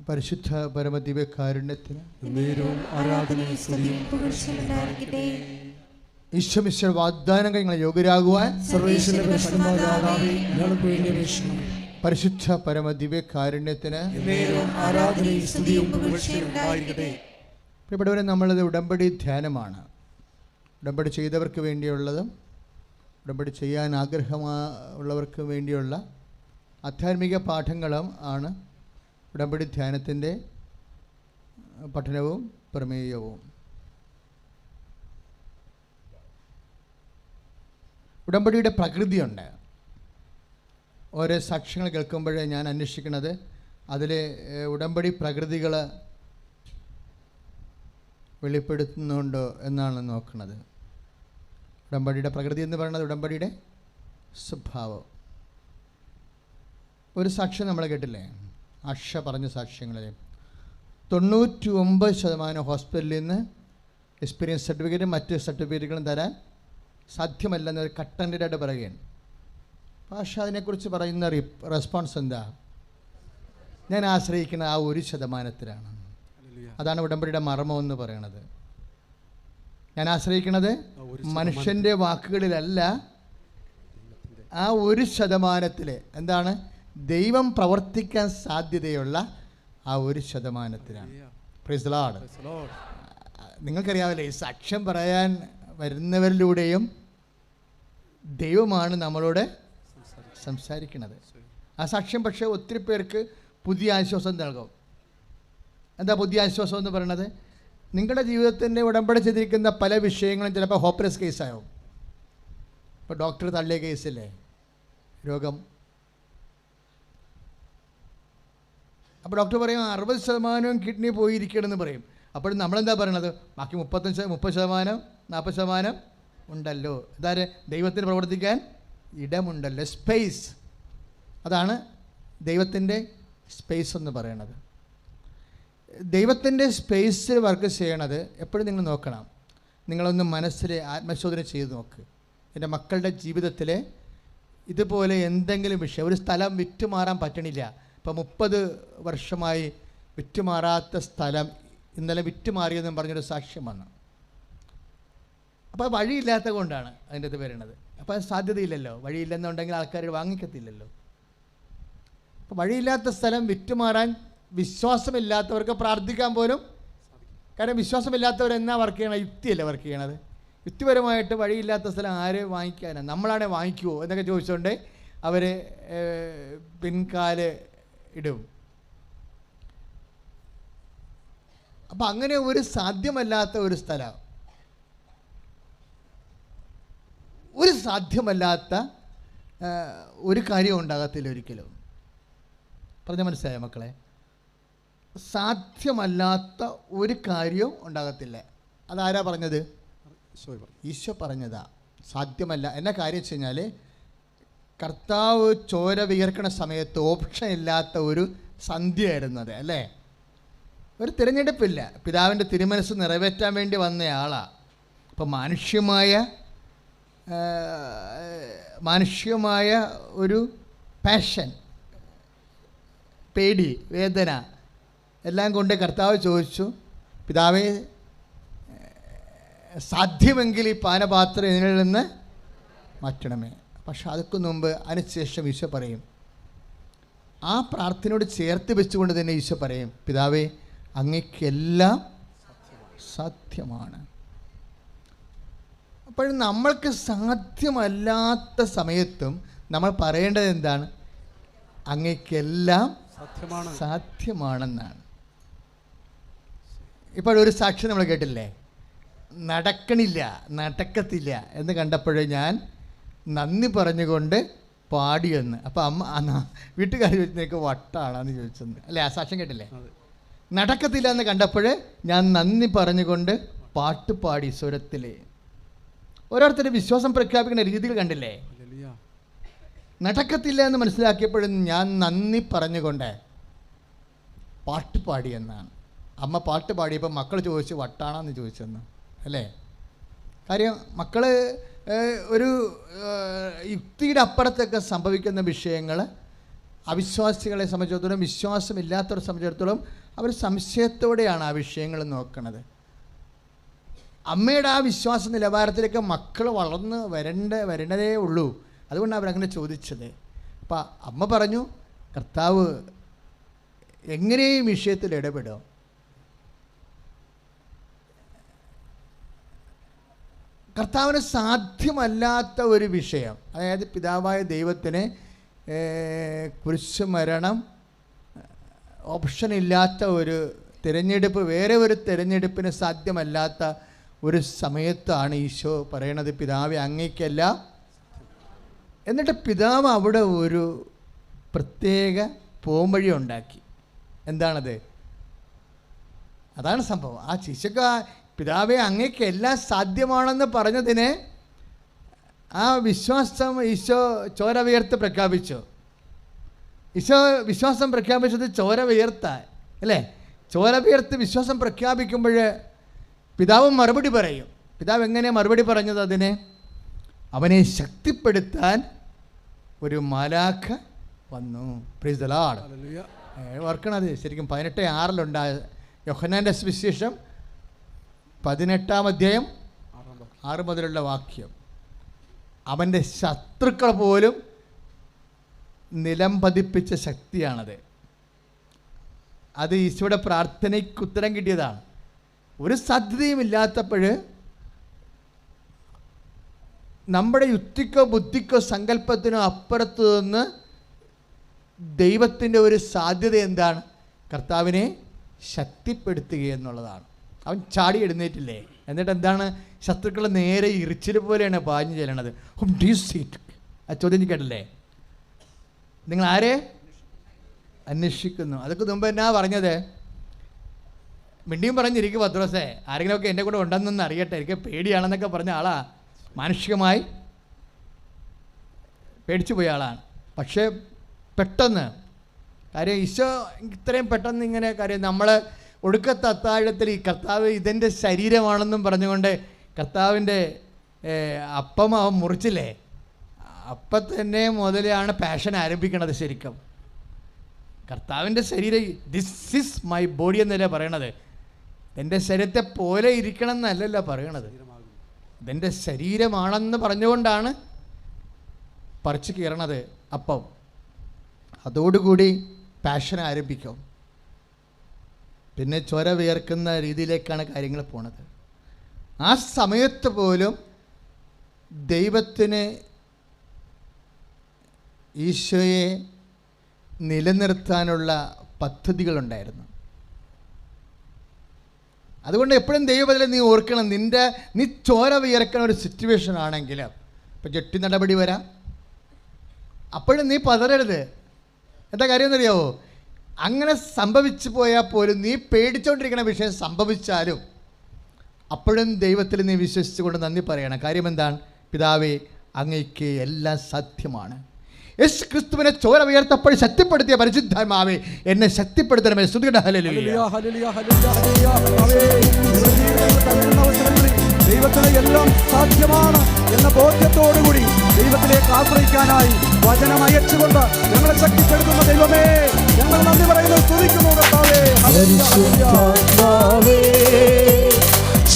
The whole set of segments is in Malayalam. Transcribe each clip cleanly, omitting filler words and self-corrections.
പരിശുദ്ധ പരമദിവ്യകാരുണ്യത്തിന് ആരാധനയും സ്തുതിയും പുകഴ്ചയും ഉണ്ടായിരിക്കട്ടെ. ഈശ്വമിശ്വര വാഗ്ദാനങ്ങൾ ഞങ്ങൾ യോഗ്യരാകുവാൻ പരിശുദ്ധ പരമദിവ്യകാരുണ്യത്തിന് ആരാധനയും സ്തുതിയും പുകഴ്ചയും ഉണ്ടായിരിക്കട്ടെ. പ്രിയപ്പെട്ടവരെ, നമ്മളത് ഉടമ്പടി ധ്യാനമാണ്. ഉടമ്പടി ചെയ്തവർക്ക് വേണ്ടിയുള്ളതും ഉടമ്പടി ചെയ്യാൻ ആഗ്രഹമുള്ളവർക്ക് വേണ്ടിയുള്ള ആധ്യാത്മിക പാഠങ്ങളും ആണ് ഉടമ്പടി ധ്യാനത്തിൻ്റെ പഠനവും പ്രമേയവും. ഉടമ്പടിയുടെ പ്രകൃതിയുണ്ട്. ഓരോ സാക്ഷ്യങ്ങൾ കേൾക്കുമ്പോഴേ ഞാൻ അന്വേഷിക്കുന്നത് അതിലെ ഉടമ്പടി പ്രകൃതികൾ വെളിപ്പെടുത്തുന്നുണ്ടോ എന്നാണ് നോക്കുന്നത്. ഉടമ്പടിയുടെ പ്രകൃതി എന്ന് പറയുന്നത് ഉടമ്പടിയുടെ സ്വഭാവം. ഒരു സാക്ഷ്യം നമ്മൾ കേട്ടില്ലേ, ആഷ പറഞ്ഞ സാക്ഷ്യങ്ങളിൽ 99% ഹോസ്പിറ്റലിൽ നിന്ന് എക്സ്പീരിയൻസ് സർട്ടിഫിക്കറ്റും മറ്റ് സർട്ടിഫിക്കറ്റുകളും തരാൻ സാധ്യമല്ലെന്നൊരു കട്ടൻ്റായിട്ട് പറയുകയാണ്. ആഷ അതിനെക്കുറിച്ച് പറയുന്ന റെസ്പോൺസ് എന്താ? ഞാൻ ആശ്രയിക്കുന്ന ആ 1%. അതാണ് ഉടമ്പടിയുടെ മർമ്മം എന്ന് പറയുന്നത്. ഞാൻ ആശ്രയിക്കുന്നത് മനുഷ്യൻ്റെ വാക്കുകളിലല്ല, ആ 1% എന്താണ്? ദൈവം പ്രവർത്തിക്കാൻ സാധ്യതയുള്ള ആ 1%. Praise the Lord. നിങ്ങൾക്കറിയാമല്ലേ, ഈ സാക്ഷ്യം പറയാൻ വരുന്നവരിലൂടെയും ദൈവമാണ് നമ്മളോട് സംസാരിക്കുന്നത്. ആ സാക്ഷ്യം പക്ഷേ ഒത്തിരി പേർക്ക് പുതിയ ആശ്വാസം നൽകും. എന്താ പുതിയ ആശ്വാസം എന്ന് പറയുന്നത്? നിങ്ങളുടെ ജീവിതത്തിൻ്റെ ഉടമ്പടി ചെയ്തിരിക്കുന്ന പല വിഷയങ്ങളും ചിലപ്പോൾ ഹോപ്പ്ലെസ് കേസാവും. ഇപ്പോൾ ഡോക്ടർ തള്ളിയ കേസില്ലേ, രോഗം. അപ്പോൾ ഡോക്ടർ പറയും 60% കിഡ്നി പോയിരിക്കണമെന്ന് പറയും. അപ്പോൾ നമ്മളെന്താ പറയണത്? ബാക്കി 30%, 40% ഉണ്ടല്ലോ. അതായത് ദൈവത്തിന് പ്രവർത്തിക്കാൻ ഇടമുണ്ടല്ലോ, സ്പേസ്. അതാണ് ദൈവത്തിൻ്റെ സ്പേസ് എന്ന് പറയണത്. ദൈവത്തിൻ്റെ സ്പേസിൽ വർക്ക് ചെയ്യണത് എപ്പോഴും നിങ്ങൾ നോക്കണം. നിങ്ങളൊന്ന് മനസ്സിൽ ആത്മശോധന ചെയ്ത് നോക്ക്. എൻ്റെ മക്കളുടെ ജീവിതത്തിൽ ഇതുപോലെ എന്തെങ്കിലും വിഷയം, ഒരു സ്ഥലം വിറ്റുമാറാൻ പറ്റണില്ല. ഇപ്പോൾ 30 വർഷമായി വിറ്റുമാറാത്ത സ്ഥലം ഇന്നലെ വിറ്റുമാറിയെന്നും പറഞ്ഞൊരു സാക്ഷ്യം വന്നു. അപ്പോൾ വഴിയില്ലാത്ത കൊണ്ടാണ് അതിൻ്റെ അത് വരുന്നത്. അപ്പോൾ അത് സാധ്യതയില്ലല്ലോ. വഴിയില്ലെന്നുണ്ടെങ്കിൽ ആൾക്കാർ വാങ്ങിക്കത്തില്ലല്ലോ. അപ്പോൾ വഴിയില്ലാത്ത സ്ഥലം വിറ്റുമാറാൻ വിശ്വാസമില്ലാത്തവർക്ക് പ്രാർത്ഥിക്കാൻ പോലും, കാരണം വിശ്വാസമില്ലാത്തവരെന്നാ വർക്ക് ചെയ്യണം? യുക്തിയല്ലേ വർക്ക് ചെയ്യണത്. യുക്തിപരമായിട്ട് വഴിയില്ലാത്ത സ്ഥലം ആര് വാങ്ങിക്കാനാണ്? നമ്മളാണെ വാങ്ങിക്കുമോ എന്നൊക്കെ ചോദിച്ചുകൊണ്ട് അവർ പിൻകാല് ഇടും. അപ്പം അങ്ങനെ ഒരു സാധ്യമല്ലാത്ത ഒരു സ്ഥലം, ഒരു സാധ്യമല്ലാത്ത ഒരു കാര്യം ഉണ്ടാകത്തില്ല ഒരിക്കലും. പറഞ്ഞ മനസ്സിലായോ മക്കളെ? സാധ്യമല്ലാത്ത ഒരു കാര്യവും ഉണ്ടാകത്തില്ല. അതാരാ പറഞ്ഞത്? ഈശോ പറഞ്ഞതാ. സാധ്യമല്ല എന്ന കാര്യം വെച്ച് കഴിഞ്ഞാൽ, കർത്താവ് ചോര വിയർക്കണ സമയത്ത് ഓപ്ഷൻ ഇല്ലാത്ത ഒരു സന്ധ്യയായിരുന്നു അത്, അല്ലേ? ഒരു തിരഞ്ഞെടുപ്പില്ല. പിതാവിൻ്റെ തിരുമനസ് നിറവേറ്റാൻ വേണ്ടി വന്നയാളാണ്. അപ്പോൾ മാനുഷികമായ ഒരു പാഷൻ, പേടി, വേദന എല്ലാം കൊണ്ട് കർത്താവ് ചോദിച്ചു, പിതാവേ സാധ്യമെങ്കിൽ ഈ പാനപാത്രം ഇതിൽ നിന്ന് മാറ്റണമേ. പക്ഷെ അതൊക്കെ മുമ്പ് അതിനുശേഷം ഈശോ പറയും, ആ പ്രാർത്ഥനയോട് ചേർത്ത് വെച്ചുകൊണ്ട് തന്നെ ഈശോ പറയും, പിതാവേ അങ്ങേക്കെല്ലാം സാധ്യമാണ്. അപ്പോൾ നമ്മൾക്ക് സാധ്യമല്ലാത്ത സമയത്തും നമ്മൾ പറയേണ്ടത് എന്താണ്? അങ്ങേക്കെല്ലാം സാധ്യമാണെന്നാണ്. ഇപ്പോൾ ഒരു സാക്ഷ്യം നമ്മൾ കേട്ടില്ലേ, നടക്കത്തില്ല എന്ന് കണ്ടപ്പോഴേ ഞാൻ നന്ദി പറഞ്ഞുകൊണ്ട് പാടിയെന്ന്. അപ്പോൾ അമ്മ വീട്ടുകാർ ചോദിച്ചേക്ക് വട്ടാണെന്ന് ചോദിച്ചെന്ന്, അല്ലേ? ആ സാക്ഷ്യം കേട്ടില്ലേ? നടക്കത്തില്ല എന്ന് കണ്ടപ്പോഴേ ഞാൻ നന്ദി പറഞ്ഞുകൊണ്ട് പാട്ട് പാടി സ്വരത്തിൽ. ഓരോരുത്തരുടെ വിശ്വാസം പ്രഖ്യാപിക്കുന്ന രീതികൾ കണ്ടില്ലേ? നടക്കത്തില്ല എന്ന് മനസ്സിലാക്കിയപ്പോഴും ഞാൻ നന്ദി പറഞ്ഞുകൊണ്ട് പാട്ട് പാടിയെന്നാണ്. അമ്മ പാട്ട് പാടിയപ്പോൾ മക്കൾ ചോദിച്ചു വട്ടാണെന്ന് ചോദിച്ചെന്ന്, അല്ലേ? കാര്യം മക്കൾ ഒരു യുക്തിയുടെ അപ്പുറത്തൊക്കെ സംഭവിക്കുന്ന വിഷയങ്ങൾ അവിശ്വാസികളെ സംബന്ധിച്ചിടത്തോളം, വിശ്വാസമില്ലാത്തവരെ സംബന്ധിച്ചിടത്തോളം അവർ സംശയത്തോടെയാണ് ആ വിഷയങ്ങൾ നോക്കുന്നത്. അമ്മയുടെ ആ വിശ്വാസ നിലവാരത്തിലേക്ക് മക്കൾ വളർന്ന് വരേണ്ടതേ ഉള്ളൂ. അതുകൊണ്ടാണ് അവരങ്ങനെ ചോദിച്ചത്. അപ്പം അമ്മ പറഞ്ഞു, കർത്താവ് എങ്ങനെയും വിഷയത്തിൽ ഇടപെടും. കർത്താവിന് സാധ്യമല്ലാത്ത ഒരു വിഷയം, അതായത് പിതാവായ ദൈവത്തിന് കുരിശ് മരണം ഓപ്ഷനില്ലാത്ത ഒരു തിരഞ്ഞെടുപ്പ്, വേറെ ഒരു തിരഞ്ഞെടുപ്പിന് സാധ്യമല്ലാത്ത ഒരു സമയത്താണ് ഈശോ പറയണത്, പിതാവേ അങ്ങേക്കല്ല. എന്നിട്ട് പിതാവ് അവിടെ ഒരു പ്രത്യേക പോംവഴി ഉണ്ടാക്കി. എന്താണത്? അതാണ് സംഭവം. ആ ശിശുക്ക പിതാവേ അങ്ങേക്ക് എല്ലാം സാധ്യമാണെന്ന് പറഞ്ഞതിന് ആ വിശ്വാസം ഈശോ ചോര വിയർത്ത് പ്രഖ്യാപിച്ചു. ഈശോ വിശ്വാസം പ്രഖ്യാപിച്ചത് ചോര വിയർത്താൻ, അല്ലേ? ചോര വിയർത്ത് വിശ്വാസം പ്രഖ്യാപിക്കുമ്പോൾ പിതാവ് മറുപടി പറയും. പിതാവ് എങ്ങനെ മറുപടി പറഞ്ഞത്? അതിനെ അവനെ ശക്തിപ്പെടുത്താൻ ഒരു മാലാഖ വന്നു. Praise the Lord. ഓർക്കണത് ശരിക്കും 18:6 യോഹന്നാൻ്റെ സുവിശേഷം 18-ാം അധ്യായം 6 മുതലുള്ള വാക്യം. അവൻ്റെ ശത്രുക്കൾ പോലും നിലം പതിപ്പിച്ച ശക്തിയാണത്. അത് ഈശോയുടെ പ്രാർത്ഥനയ്ക്ക് ഉത്തരം കിട്ടിയതാണ്. ഒരു സാധ്യതയും ഇല്ലാത്തപ്പോൾ നമ്മുടെ യുക്തിക്കോ ബുദ്ധിക്കോ സങ്കല്പത്തിനോ അപ്പുറത്ത് നിന്ന് ദൈവത്തിൻ്റെ ഒരു സാധ്യത എന്താണ്? കർത്താവിനെ ശക്തിപ്പെടുത്തുക എന്നുള്ളതാണ്. അവൻ ചാടി എഴുന്നേറ്റില്ലേ? എന്നിട്ട് എന്താണ്? ശത്രുക്കൾ നേരെ ഇറിച്ചിൽ പോലെയാണ് പാഞ്ഞു ചെല്ലണത്. ഹും ഡു യു സീറ്റ്? ആ ചോദ്യം കേട്ടില്ലേ? നിങ്ങൾ ആരെ അന്വേഷിക്കുന്നു? അതൊക്കെ മുമ്പ് എന്നാ പറഞ്ഞത്? മിണ്ടിയും പറഞ്ഞിരിക്കും പത്രോസേ, ആരെങ്കിലുമൊക്കെ എൻ്റെ കൂടെ ഉണ്ടെന്നൊന്ന് അറിയട്ടെ, എനിക്ക് പേടിയാണെന്നൊക്കെ പറഞ്ഞ ആളാ. മാനുഷികമായി പേടിച്ചു പോയ ആളാണ്. പക്ഷേ പെട്ടെന്ന് കാര്യം ഈശോ ഇത്രയും പെട്ടെന്ന് ഇങ്ങനെ കാര്യം നമ്മൾ ഒടുക്കത്തെ അത്താഴത്തിൽ ഈ കർത്താവ് ഇതെൻ്റെ ശരീരമാണെന്നും പറഞ്ഞുകൊണ്ട് കർത്താവിൻ്റെ അപ്പം അവൻ മുറിച്ചില്ലേ, അപ്പം തന്നെ മുതലാണ് പാഷൻ ആരംഭിക്കണത്. ശരിക്കും കർത്താവിൻ്റെ ശരീരം ദിസ് ഈസ് മൈ ബോഡി എന്നല്ലേ പറയണത്. എൻ്റെ ശരീരത്തെ പോലെ ഇരിക്കണം എന്നല്ലല്ലോ പറയണത്. ഇതെൻ്റെ ശരീരമാണെന്ന് പറഞ്ഞുകൊണ്ടാണ് പറിച്ചു കീറണത് അപ്പം. അതോടുകൂടി പാഷൻ ആരംഭിക്കും. പിന്നെ ചൊര വിയർക്കുന്ന രീതിയിലേക്കാണ് കാര്യങ്ങൾ പോണത്. ആ സമയത്ത് പോലും ദൈവത്തിന് ഈശോയെ നിലനിർത്താനുള്ള പദ്ധതികളുണ്ടായിരുന്നു. അതുകൊണ്ട് എപ്പോഴും ദൈവത്തിൽ നീ ഓർക്കണം, നീ ചോര വിയർക്കണ ഒരു സിറ്റുവേഷൻ ആണെങ്കിൽ ഇപ്പം ജെട്ടി നടപടി വരാം, അപ്പോഴും നീ പതറരുത്. എന്താ കാര്യം എന്നറിയാവോ? അങ്ങനെ സംഭവിച്ചു പോയാൽ പോലും നീ പേടിച്ചുകൊണ്ടിരിക്കുന്ന വിഷയം സംഭവിച്ചാലും അപ്പോഴും ദൈവത്തിൽ നീ വിശ്വസിച്ചുകൊണ്ട് നന്ദി പറയണം. കാര്യം എന്താണ്? പിതാവേ അങ്ങയ്ക്ക് എല്ലാം സാധ്യമാണ്. യേശു ക്രിസ്തുവിനെ ചോര ഉയർത്തപ്പോൾ ശക്തിപ്പെടുത്തിയ പരിശുദ്ധാത്മാവേ എന്നെ ശക്തിപ്പെടുത്തണമേ. സ്തുതിക്കട്ടെ. ഹല്ലേലൂയ. ദൈവത്തിന് എല്ലാം സാധ്യമാണ് എന്ന ബോധ്യത്തോടുകൂടി ദൈവത്തിലേക്ക് ആശ്രയിക്കാനായി വചനം അയച്ചുകൊണ്ട് ഞങ്ങളെ ശക്തിപ്പെടുത്തുന്ന ദൈവമേ, ഞങ്ങൾ നന്ദി പറയുന്നു, സ്തുതിക്കുന്നു കർത്താവേ. പരിശുദ്ധാത്മാവേ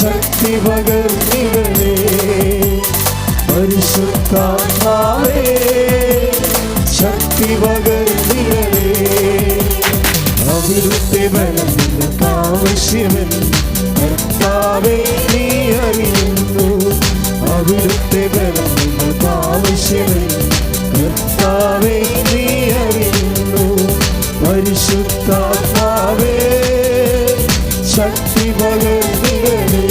ശക്തി പകർന്നിടണേ. പരിശുദ്ധാത്മാവേ ശക്തി പകർന്നിടണേ. അവിടുത്തെ ബലം നിങ്ങൾക്ക് ആവശ്യമെന്ന് കർത്താവേ നീ അറിയുന്നു. അവിടുത്തെ ബലം നിങ്ങൾക്ക് ആവശ്യമെന്ന് കർത്താവേ നീ അറിയുന്നു. പരിശുദ്ധാത്മാവേ ശക്തി പകർന്നിടണേ.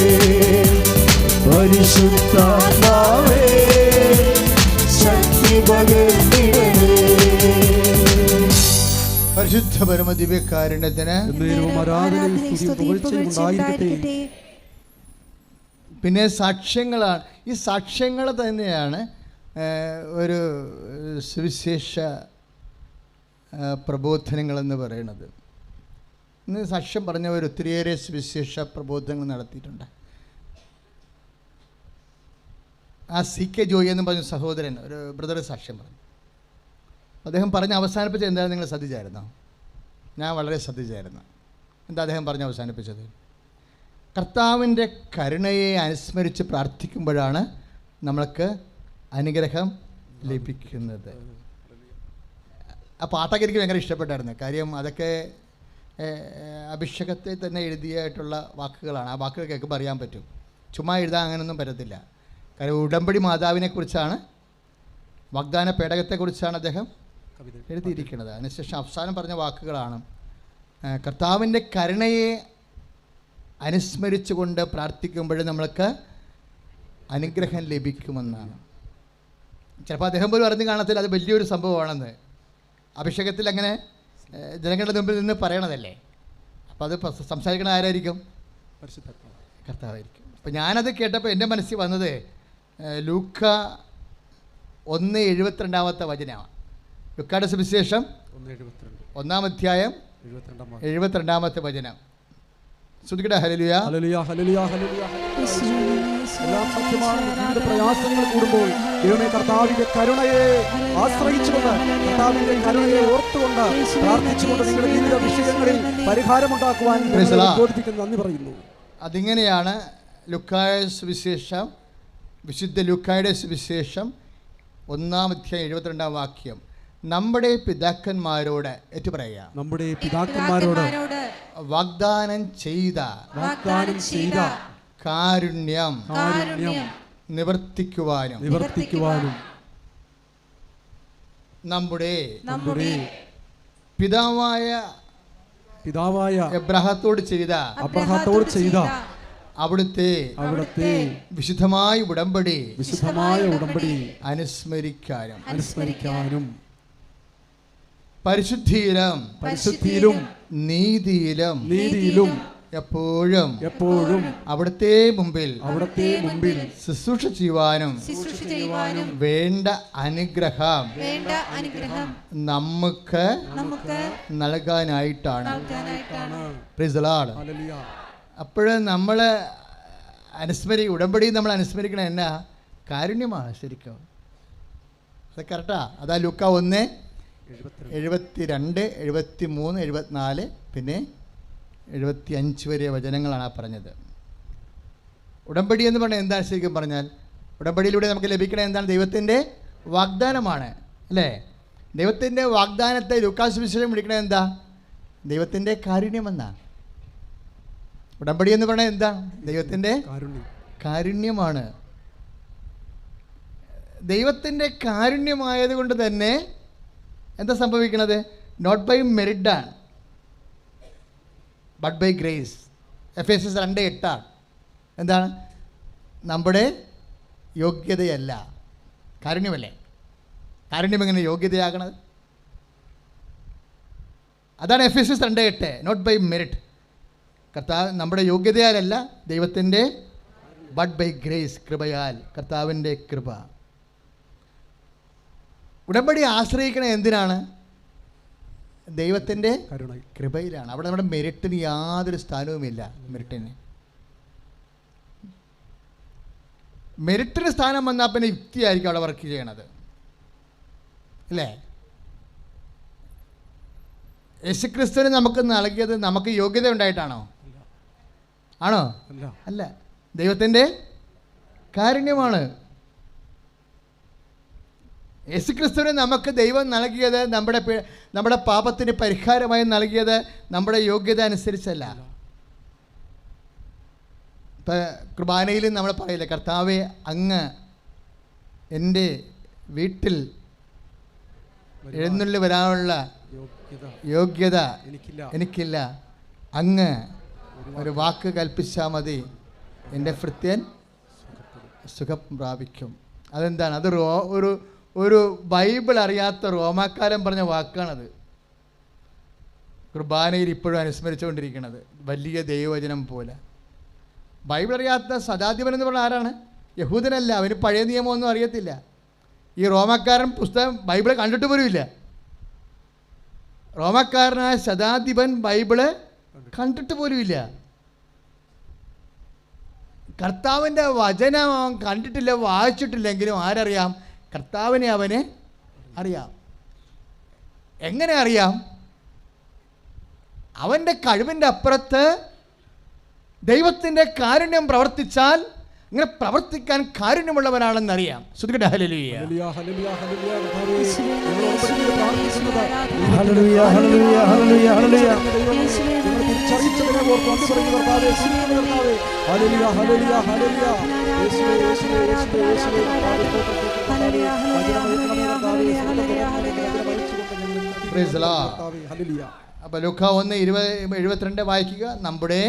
പരിശുദ്ധാത്മാവേ ശക്തി പകർന്നിടണേ. പരിശുദ്ധ പരമദിവ്യകാരുണ്യത്തിന് പിന്നെ സാക്ഷ്യങ്ങളാണ്. ഈ സാക്ഷ്യങ്ങൾ തന്നെയാണ് ഒരു സുവിശേഷ പ്രബോധനങ്ങളെന്ന് പറയുന്നത്. ഇന്ന് സാക്ഷ്യം പറഞ്ഞവർ ഒത്തിരിയേറെ സുവിശേഷ പ്രബോധനങ്ങൾ നടത്തിയിട്ടുണ്ട്. ആ CK ജോയി എന്ന് പറഞ്ഞ സഹോദരൻ, ഒരു ബ്രദർ സാക്ഷ്യം പറഞ്ഞു. അദ്ദേഹം പറഞ്ഞ് അവസാനിപ്പിച്ചത് എന്താണെന്ന് നിങ്ങൾ ശ്രദ്ധിച്ചായിരുന്നോ? ഞാൻ വളരെ ശ്രദ്ധിച്ചായിരുന്നു. എന്താ അദ്ദേഹം പറഞ്ഞ് അവസാനിപ്പിച്ചത്? കർത്താവിൻ്റെ കരുണയെ അനുസ്മരിച്ച് പ്രാർത്ഥിക്കുമ്പോഴാണ് നമ്മൾക്ക് അനുഗ്രഹം ലഭിക്കുന്നത്. ആ പാട്ടൊക്കെ എനിക്ക് ഭയങ്കര ഇഷ്ടപ്പെട്ടായിരുന്നു. കാര്യം അതൊക്കെ അഭിഷേകത്തെ തന്നെ എഴുതിയായിട്ടുള്ള വാക്കുകളാണ്. ആ വാക്കുകൾ കേൾക്കുമ്പോൾ അറിയാൻ പറ്റും. ചുമ്മാ എഴുതാൻ അങ്ങനെയൊന്നും പറ്റത്തില്ല. കാര്യം ഉടമ്പടി മാതാവിനെക്കുറിച്ചാണ്, വാഗ്ദാന പേടകത്തെക്കുറിച്ചാണ് അദ്ദേഹം എഴുതിയിരിക്കുന്നത്. അതിനുശേഷം അവസാനം പറഞ്ഞ വാക്കുകളാണ് കർത്താവിൻ്റെ കരുണയെ അനുസ്മരിച്ചുകൊണ്ട് പ്രാർത്ഥിക്കുമ്പോൾ നമ്മൾക്ക് അനുഗ്രഹം ലഭിക്കുമെന്നാണ്. ചിലപ്പോൾ അദ്ദേഹം പോലും അറിഞ്ഞു കാണത്തില്ല അത് വലിയൊരു സംഭവമാണെന്ന്. അഭിഷേകത്തിൽ അങ്ങനെ ജനങ്ങളുടെ മുമ്പിൽ നിന്ന് പറയണതല്ലേ. അപ്പോൾ അത് സംസാരിക്കണ ആരായിരിക്കും? കർത്താവായിരിക്കും. അപ്പോൾ ഞാനത് കേട്ടപ്പോൾ എൻ്റെ മനസ്സിൽ വന്നത് ലൂക്ക 1:72 വചനമാണ്. ലൂക്കായുടെ സുവിശേഷം 1-ാം അധ്യായം 72-ാമത്തെ വചനം. ശ്രുതിക്കട്ടെ. Hallelujah, hallelujah, hallelujah, hallelujah. എല്ലാം സത്യമാണ്. ജീവിത പ്രയാസങ്ങൾ കൂടുമ്പോൾ ദൈവമേ കർത്താവിന്റെ കരുണയെ ആശ്രയിച്ചുകൊണ്ട്, കർത്താവിന്റെ കരുണയെ ഓർത്തുകൊണ്ട് പ്രാർത്ഥിച്ചുകൊണ്ട് നിങ്ങളുടെ ജീവിത വിഷയങ്ങളിൽ പരിഹാരമുണ്ടാക്കുവാൻ ബോധിപ്പിക്കുന്ന നന്ദി പറയുന്നു. അതിങ്ങനെയാണ് ലൂക്കായുടെ സുവിശേഷം, വിശുദ്ധ ലൂക്കായുടെ സുവിശേഷം 1-ാം അധ്യായം 72-ാം വാക്യം. നമ്മുടെ പിതാക്കന്മാരോട് ഏറ്റുപറയുക. നമ്മുടെ പിതാക്കന്മാരോട് വാഗ്ദാനം ചെയ്ത കാരുണ്യം നിവർത്തിക്കുവാനും നമ്മുടെ പിതാവായ എബ്രഹാത്തോട് ചെയ്ത അവിടുത്തെ വിശുദ്ധമായ ഉടമ്പടി അനുസ്മരിക്കാനും പരിശുദ്ധിയിലും നീതിയിലും എപ്പോഴും അവിടുത്തെ മുമ്പിൽ ശുശ്രൂഷ ചെയ്യുവാനും വേണ്ട അനുഗ്രഹം നമുക്ക് നൽകാനായിട്ടാണ്. Praise the Lord. അപ്പോഴ് നമ്മൾ ഉടമ്പടി നമ്മൾ അനുസ്മരിക്കണ എന്നാ കാരുണ്യമാണ്. ശരിക്കും അത് കറക്റ്റാ. അതാ ലൂക്ക 1:72, 73, 74 പിന്നെ 75 വരെ വചനങ്ങളാണ് ആ പറഞ്ഞത്. ഉടമ്പടി എന്ന് പറഞ്ഞാൽ എന്താണ്? ശരിക്കും പറഞ്ഞാൽ ഉടമ്പടിയിലൂടെ നമുക്ക് ലഭിക്കണ എന്താണ്? ദൈവത്തിൻ്റെ വാഗ്ദാനമാണ്, അല്ലേ? ദൈവത്തിൻ്റെ വാഗ്ദാനത്തെ ലൂക്കാ സുവിശേഷം വിളിക്കണത് എന്താ? ദൈവത്തിൻ്റെ കാരുണ്യമെന്നാണ്. ഉടമ്പടി എന്ന് പറഞ്ഞാൽ എന്താ? ദൈവത്തിൻ്റെ കാരുണ്യമാണ്. ദൈവത്തിൻ്റെ കാരുണ്യമായത് കൊണ്ട് തന്നെ എന്താ സംഭവിക്കണത്? നോട്ട് ബൈ മെറിറ്റ് ആണ്, ബട്ട് ബൈ ഗ്രേസ്. എഫേസ്യസ് 2:8 എന്താണ്? നമ്മുടെ യോഗ്യതയല്ല, കാരുണ്യമല്ലേ. കാരുണ്യം എങ്ങനെ യോഗ്യതയാകണത്? അതാണ് എഫേസ്യസ് 2:8. Not by merit. കർത്താവ് നമ്മുടെ യോഗ്യതയാലല്ല, ദൈവത്തിൻ്റെ ബട്ട് ബൈ ഗ്രേസ്, കൃപയാൽ, കർത്താവിൻ്റെ കൃപ. ഉടമ്പടി ആശ്രയിക്കണ എന്തിനാണ്? ദൈവത്തിൻ്റെ കൃപയിലാണ്. അവിടെ നമ്മുടെ മെറിറ്റിന് യാതൊരു സ്ഥാനവുമില്ല. മെറിറ്റിന് സ്ഥാനം വന്നാൽ പിന്നെ യുക്തിയായിരിക്കും അവിടെ വർക്ക് ചെയ്യണത്, അല്ലേ? യേശുക്രിസ്തുവിന് നമുക്ക് നൽകിയത് നമുക്ക് യോഗ്യത ഉണ്ടായിട്ടാണോ? ആണോ? അല്ല, ദൈവത്തിൻ്റെ കാരുണ്യമാണ്. യേശുക്രിസ്തുവിന് നമുക്ക് ദൈവം നൽകിയത്, നമ്മുടെ പാപത്തിന് പരിഹാരമായി നൽകിയത് നമ്മുടെ യോഗ്യത അനുസരിച്ചല്ല. ഇപ്പം കുർബാനയിൽ നമ്മൾ പറയില്ലേ, കർത്താവെ അങ്ങ് എൻ്റെ വീട്ടിൽ എഴുന്നള്ളി വരാനുള്ള യോഗ്യത എനിക്കില്ല, അങ്ങ് ഒരു വാക്ക് കൽപ്പിച്ചാൽ മതി, എൻ്റെ ഭൃത്യൻ സുഖം പ്രാപിക്കും. അതെന്താണ്? അത് ഒരു ബൈബിൾ അറിയാത്ത റോമാക്കാരൻ പറഞ്ഞ വാക്കാണത്. കുർബാനയിൽ ഇപ്പോഴും അനുസ്മരിച്ചുകൊണ്ടിരിക്കുന്നത് വലിയ ദൈവവചനം പോലെ. ബൈബിൾ അറിയാത്ത ശതാധിപൻ എന്ന് പറഞ്ഞാൽ ആരാണ്? യഹൂദനല്ല, അവന് പഴയ നിയമമൊന്നും അറിയത്തില്ല. ഈ റോമാക്കാരൻ പുസ്തകം ബൈബിള് കണ്ടിട്ട് പോലുമില്ല. റോമാക്കാരനായ ശതാധിപൻ ബൈബിള് കണ്ടിട്ട് പോലുമില്ല. കർത്താവിൻ്റെ വചനം കണ്ടിട്ടില്ല, വായിച്ചിട്ടില്ലെങ്കിലും ആരറിയാം? കർത്താവിനെ അവന് അറിയാം. എങ്ങനെ അറിയാം? അവൻ്റെ കഴിവിൻ്റെ അപ്പുറത്ത് ദൈവത്തിൻ്റെ കാരുണ്യം പ്രവർത്തിച്ചാൽ ഇങ്ങനെ പ്രവർത്തിക്കാൻ കാരുണ്യമുള്ളവനാണെന്നറിയാം. ശ്രുതികട്ടെ ഹല്ലേലൂയ. Hallelujah, hallelujah, hallelujah. കർത്താവേ, ഞങ്ങൾ ഓർമ്മിപ്പിച്ച് പ്രാർത്ഥിക്കുന്നത് ഹല്ലേലൂയ, ഹല്ലേലൂയ, ഹല്ലേലൂയ, ഹല്ലേലൂയ. ഞങ്ങൾ തിരിച്ചറിയിച്ചതിനെ ഓർത്ത് നന്ദി പറയുന്നു കർത്താവേ, സ്തുതിക്കുന്നു കർത്താവേ. Hallelujah, hallelujah, hallelujah. യേശുവേ, യേശുവേ, യേശുവേ, യേശുവേ. കർത്താവേ, സ്തോത്രം, ഹല്ലേലൂയ, ഹല്ലേലൂയ, കർത്താവേ, ഹല്ലേലൂയ, Praise the Lord. കർത്താവേ, ഹല്ലേലൂയ. അപ്പോൾ ലൂക്കാ 1:72 വായിക്കുക. നമ്മുടെ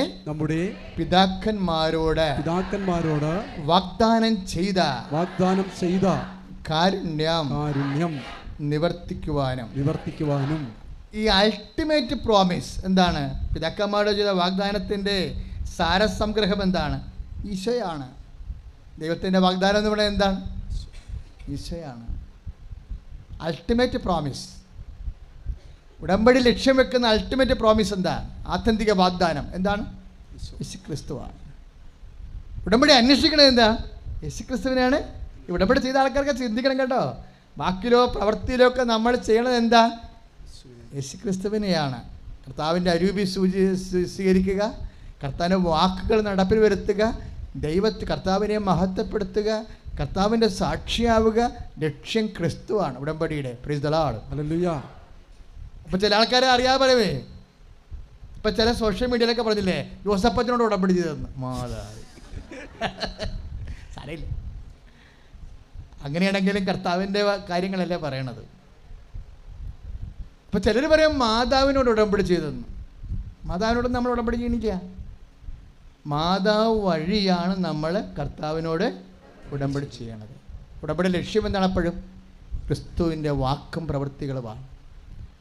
പിതാക്കന്മാരോട് വാഗ്ദാനം ചെയ്ത കാരുണ്യം നിവർത്തിക്കുവാനും. ഈ അൾട്ടിമേറ്റ് പ്രോമിസ് എന്താണ്? പിതാക്കന്മാരോട് ചെയ്ത വാഗ്ദാനത്തിൻ്റെ സാരസംഗ്രഹം എന്താണ്? ഈശോയാണ്. ദൈവത്തിൻ്റെ വാഗ്ദാനം എന്ന് പറയുന്നത് എന്താണ്? ഈശോയാണ്. Ultimate promise. ഉടമ്പടി ലക്ഷ്യം വെക്കുന്ന അൾട്ടിമേറ്റ് പ്രോമിസ് എന്താണ്? ആത്യന്തിക വാഗ്ദാനം എന്താണ്? യേശുക്രിസ്തുവാണ്. ഉടമ്പടി അന്വേഷിക്കണത് എന്താ? യേശുക്രിസ്തുവിനെയാണ്. ഈ ഉടമ്പടി ചെയ്ത ആൾക്കാർക്ക് ചിന്തിക്കണം കേട്ടോ. വാക്കിലോ പ്രവൃത്തിയിലോ ഒക്കെ നമ്മൾ ചെയ്യണത് എന്താ? യേശുക്രിസ്തുവിനെയാണ്. കർത്താവിൻ്റെ അരൂപി സ്വീകരിക്കുക, കർത്താവിൻ്റെ വാക്കുകൾ നടപ്പിൽ വരുത്തുക, കർത്താവിനെ മഹത്വപ്പെടുത്തുക, കർത്താവിൻ്റെ സാക്ഷിയാവുക. ലക്ഷ്യം ക്രിസ്തുവാണ് ഉടമ്പടിയുടെ. Praise the Lord. ഹല്ലേലൂയ. അപ്പോൾ ചില ആൾക്കാരെ അറിയാതെ പറയവേ. ഇപ്പം ചില സോഷ്യൽ മീഡിയയിലൊക്കെ പറഞ്ഞില്ലേ ജോസപ്പച്ചനോട് ഉടമ്പടി ചെയ്തെന്ന്. മാതാവ് സാരയില്ല. അങ്ങനെയാണെങ്കിലും കർത്താവിൻ്റെ കാര്യങ്ങളല്ലേ പറയണത്. ഇപ്പം ചിലർ പറയും മാതാവിനോട് ഉടമ്പടി ചെയ്തെന്ന്. മാതാവിനോട് നമ്മൾ ഉടമ്പടി ചെയ്യണില്ല. മാതാവ് വഴിയാണ് നമ്മൾ കർത്താവിനോട് ഉടമ്പടി ചെയ്യണത്. ഉടമ്പടി ലക്ഷ്യം എന്താണ്? അപ്പോഴും ക്രിസ്തുവിൻ്റെ വാക്കും പ്രവൃത്തികളുമാണ്.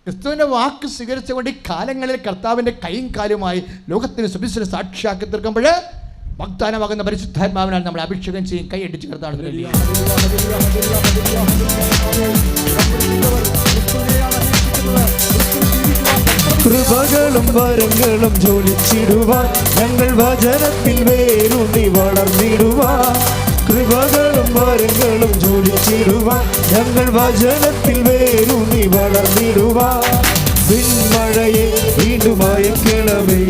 ക്രിസ്തുവിൻ്റെ വാക്ക് സ്വീകരിച്ചുകൊണ്ട് ഈ കാലങ്ങളിൽ കർത്താവിൻ്റെ കൈയും കാലുമായി ലോകത്തിന് സുവിശേഷം സാക്ഷിയാക്കി തീർക്കുമ്പോൾ വാഗ്ദാനമാകുന്ന പരിശുദ്ധാത്മാവിനാൽ നമ്മൾ അഭിഷേകം ചെയ്യും. കൈയടിച്ച് കർത്താവ് കൃപകളും വരങ്ങളും ജ്വലിച്ചിടുവാൻ ഞങ്ങൾ വചനത്തിൽ വേരൂന്നി വളർന്നിടുവാൻ. കൃപകളും വരങ്ങളും ജ്വലിച്ചിടുവാൻ ഞങ്ങൾ വചനത്തിൽ വേരൂന്നി വളർന്നിടുവാൻ. വിൺമഴയെ വീണ്ടും അയക്കണമേ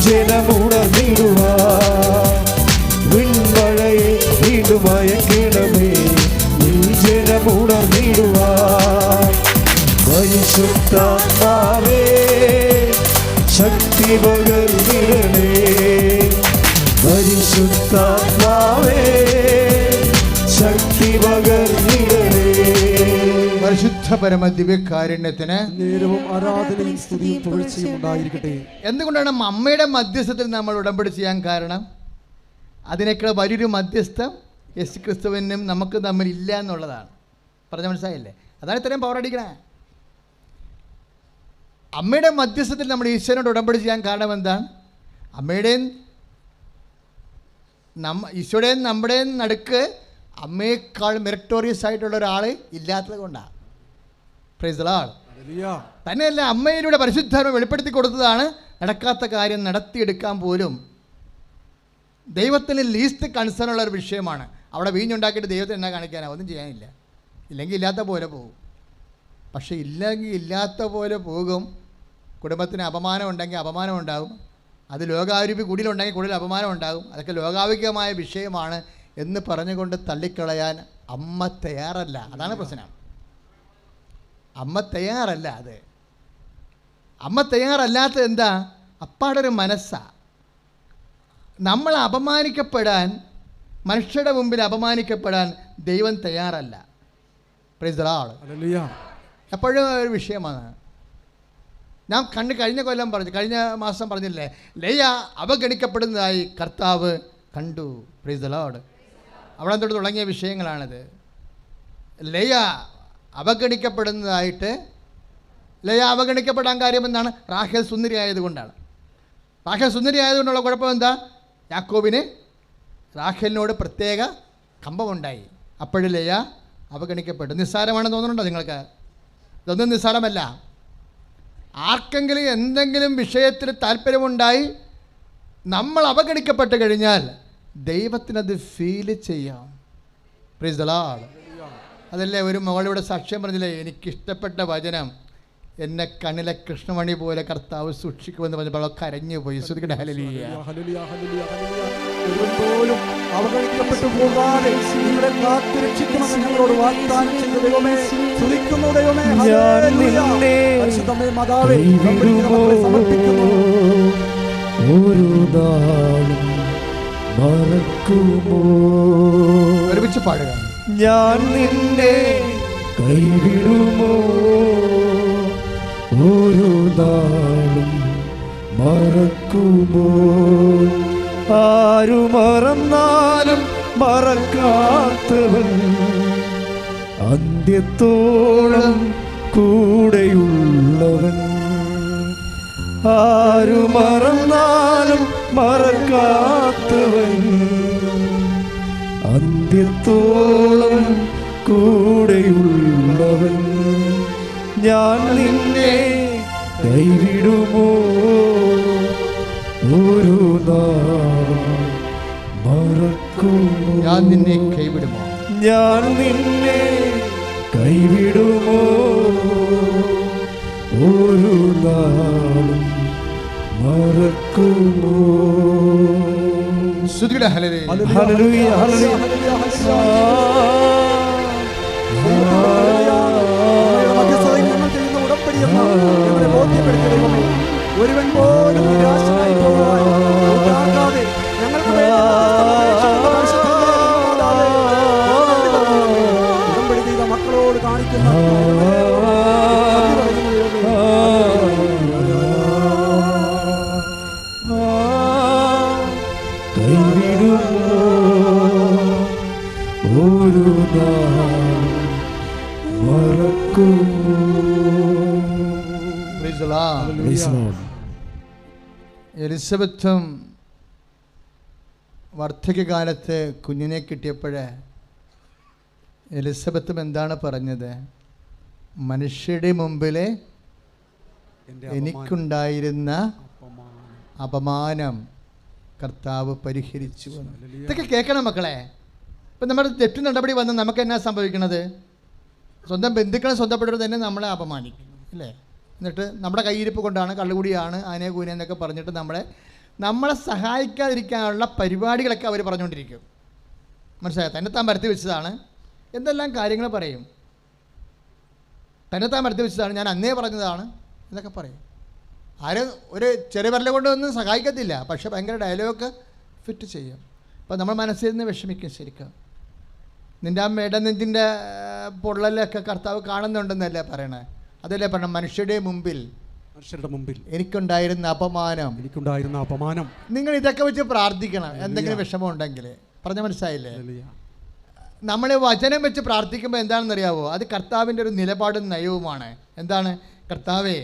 ജനമുണർന്നിടുവാൻ. വിൺമഴയെ വീണ്ടും അയക്കണമേ ജനമുണർന്നിടുവാൻ. പരിശുദ്ധാത്മാവേ ശക്തി പകർന്നിടണേ. പരിശുദ്ധാത്മാവേ ശക്തി പകർന്നിടണേ. പരിശുദ്ധ പരമ ദിവ്യകാരുണ്യത്തിന് നേരവും ആരാധനയും സ്തുതിയും പുകഴ്ചയും ഉണ്ടായിരിക്കട്ടെ. എന്തുകൊണ്ടാണ് അമ്മയുടെ മധ്യസ്ഥത്തിൽ നമ്മൾ ഉടമ്പടി ചെയ്യാൻ കാരണം? അതിനേക്കാൾ വലിയൊരു മധ്യസ്ഥം യേശുക്രിസ്തുവിനും നമുക്ക് തമ്മിൽ ഇല്ല എന്നുള്ളതാണ്. പറഞ്ഞ മനസ്സിലായില്ലേ? അതാണ് ഇത്രയും പവർ അടിക്കണേ. അമ്മയുടെ മധ്യസ്ഥത്തിൽ നമ്മൾ ഈശ്വരനോട് ഉടമ്പടി ചെയ്യാൻ കാരണം എന്താണ്? അമ്മയുടെയും ഈശോയുടെയും നമ്മുടെയും നടുക്ക് അമ്മയേക്കാൾ മെറിറ്റോറിയസ് ആയിട്ടുള്ള ഒരാൾ ഇല്ലാത്തത് കൊണ്ടാണ്. Praise the Lord. തന്നെയല്ല, അമ്മയിലൂടെ പരിശുദ്ധാത്മ വെളിപ്പെടുത്തി കൊടുത്തതാണ് നടക്കാത്ത കാര്യം നടത്തിയെടുക്കാൻ പോലും ദൈവത്തിന് ലീസ്റ്റ് കൺസേൺ ഉള്ളൊരു വിഷയമാണ്. അവിടെ വീഞ്ഞുണ്ടാക്കിയിട്ട് ദൈവത്തിന് എന്നാ കാണിക്കാനാണ്? ഒന്നും ചെയ്യാനില്ല. ഇല്ലെങ്കിൽ ഇല്ലാത്ത പോലെ പോകും. പക്ഷേ ഇല്ലെങ്കിൽ ഇല്ലാത്ത പോലെ പോകും. കുടുംബത്തിന് അപമാനം ഉണ്ടെങ്കിൽ അപമാനം ഉണ്ടാകും. അത് ലോകാരൂപി കുടിലുണ്ടെങ്കിൽ കൂടുതൽ അപമാനം ഉണ്ടാകും. അതൊക്കെ ലോകാവികമായ വിഷയമാണ് എന്ന് പറഞ്ഞുകൊണ്ട് തള്ളിക്കളയാൻ അമ്മ തയ്യാറല്ല. അതാണ് പ്രശ്നം. അമ്മ തയ്യാറല്ല. അമ്മ തയ്യാറല്ലാത്തത് എന്താ? അപ്പാടെ ഒരു മനസ്സാണ്. നമ്മൾ അപമാനിക്കപ്പെടാൻ, മനുഷ്യരുടെ മുമ്പിൽ അപമാനിക്കപ്പെടാൻ ദൈവം തയ്യാറല്ല. Praise the Lord. എപ്പോഴും ഒരു വിഷയമാണ്. ഞാൻ കഴിഞ്ഞ മാസം പറഞ്ഞില്ലേ, ലയ അവഗണിക്കപ്പെടുന്നതായി കർത്താവ് കണ്ടു. Praise the Lord. അവിടെ തൊട്ട് തുടങ്ങിയ വിഷയങ്ങളാണിത്. ലയ അവഗണിക്കപ്പെടുന്നതായിട്ട്. ലയ അവഗണിക്കപ്പെടാൻ കാര്യം എന്താണ്? റാഹേൽ സുന്ദരി ആയതുകൊണ്ടാണ്. റാഹേൽ സുന്ദരി ആയതുകൊണ്ടുള്ള കുഴപ്പം എന്താ? യാക്കോബിന് റാഹേലിനോട് പ്രത്യേക കമ്പമുണ്ടായി. അപ്പോഴും ലയ അവഗണിക്കപ്പെട്ടു. നിസ്സാരമാണെന്ന് തോന്നുന്നുണ്ടോ നിങ്ങൾക്ക്? ഇതൊന്നും നിസ്സാരമല്ല. ആർക്കെങ്കിലും എന്തെങ്കിലും വിഷയത്തിൽ താല്പര്യമുണ്ടായി നമ്മൾ അവഗണിക്കപ്പെട്ട് കഴിഞ്ഞാൽ ദൈവത്തിനത് ഫീൽ ചെയ്യാം. Praise the Lord. അതല്ലേ ഒരു മകളിവിടെ സാക്ഷ്യം പറഞ്ഞില്ലേ, എനിക്കിഷ്ടപ്പെട്ട വചനം എന്നെ കണ്ണിലെ കൃഷ്ണമണി പോലെ കർത്താവ് സൂക്ഷിക്കുമെന്ന് പറഞ്ഞപ്പോൾ കരഞ്ഞു പോയി. ശ്രുതിക്കട്ടെ ഹല്ലേലൂയ. Hallelujah, hallelujah, hallelujah. ഒരുവൻ പോലും അവഗണിക്കപ്പെട്ടു പോകാതെ നിങ്ങളെ കാത്തുരക്ഷിക്കുമെന്ന് ഞങ്ങളോട് വാഗ്ദാനം ചെയ്ത ദൈവമേ, സ്തുതിക്കുന്നു ദൈവമേ. ഹല്ലേലൂയ. പരിശുദ്ധമേ മാതാവേ, നമ്മളെ സമർപ്പിക്കുന്നു. ഒരു നാളും മറക്കുമോ? ഒരുമിച്ച് പാടുക. ഞാൻ നിന്നെ കൈവിടുമോ? ഒരു നാളും മറക്കുമോ? ആരു മറന്നാലും മറക്കാത്തവൻ അന്ത്യത്തോളം കൂടെയുള്ളവൻ. ആരു മറന്നാലും മറക്കാത്തവൻ അന്ത്യത്തോളം കൂടെയുള്ളവൻ. ഞാൻ നിന്നെ കൈവിടുമോ? ഒരു നാളും മറക്കുമോ? ഞാൻ നിന്നെ കൈവിടുമോ? ഞാൻ നിന്നെ കൈവിടുമോ? ഒരു നാളും മറക്കുമോ? ശ്രുതിക്കട്ടെ ഹല്ലേലൂയ. ഹല്ലേലൂയ, ഹല്ലേലൂയ, ഒരുവൻ പോലും നിരാശനായി പോകുവാൻ ഉണ്ടാകാതെ ഞങ്ങൾക്ക് ഉടമ്പടി ചെയ്ത മക്കളോട് കാണിക്കുന്ന ഒരു നാളും മറക്കുമോ? Praise the Lord. എലിസബത്തും വാർദ്ധക്യകാലത്ത് കുഞ്ഞിനെ കിട്ടിയപ്പോഴേ എലിസബത്തും എന്താണ് പറഞ്ഞത്? മനുഷ്യരുടെ മുമ്പിൽ എനിക്കുണ്ടായിരുന്ന അപമാനം കർത്താവ് പരിഹരിച്ചു. ഇതൊക്കെ കേൾക്കണം മക്കളെ. ഇപ്പം നമ്മുടെ തെറ്റു നടപടി വന്ന് നമുക്ക് എന്നാ സംഭവിക്കണത്? സ്വന്തം ബന്ധുക്കളെ സ്വന്തപ്പെട്ടവർ തന്നെ നമ്മളെ അപമാനിക്കും അല്ലേ? എന്നിട്ട് നമ്മുടെ കയ്യിരിപ്പ് കൊണ്ടാണ്, കള്ളുകൂടിയാണ്, ആനയെ കൂന എന്നൊക്കെ പറഞ്ഞിട്ട് നമ്മളെ സഹായിക്കാതിരിക്കാനുള്ള പരിപാടികളൊക്കെ അവർ പറഞ്ഞുകൊണ്ടിരിക്കും. മനസ്സിലായോ? തന്നെത്താൻ വരുത്തി വെച്ചതാണ്, എന്തെല്ലാം കാര്യങ്ങൾ പറയും. തന്നെത്താൻ വരുത്തി വെച്ചതാണ്, ഞാൻ അന്നേ പറഞ്ഞതാണ് എന്നൊക്കെ പറയും. ആരും ഒരു ചെറിയ വിരൽ കൊണ്ടൊന്നും സഹായിക്കത്തില്ല, പക്ഷെ ഭയങ്കര ഡയലോഗ് ഫിറ്റ് ചെയ്യും. അപ്പോൾ നമ്മൾ മനസ്സിൽ നിന്ന് വിഷമിക്കും. ശരിക്കും നിൻ്റെ ആ ഇടനെഞ്ചിൻ്റെ പൊള്ളലൊക്കെ കർത്താവ് കാണുന്നുണ്ടെന്നല്ലേ പറയണേ? അതല്ലേ പറഞ്ഞ മനുഷ്യരുടെ മുമ്പിൽ എനിക്കുണ്ടായിരുന്ന അപമാനം. നിങ്ങൾ ഇതൊക്കെ വെച്ച് പ്രാർത്ഥിക്കണം. എന്തെങ്കിലും വിഷമം ഉണ്ടെങ്കിൽ പറഞ്ഞ മനസ്സിലായില്ലേ? നമ്മൾ വചനം വെച്ച് പ്രാർത്ഥിക്കുമ്പോൾ എന്താണെന്നറിയാവോ? അത് കർത്താവിൻ്റെ ഒരു നിലപാടും നയവുമാണ്. എന്താണ്? കർത്താവേ,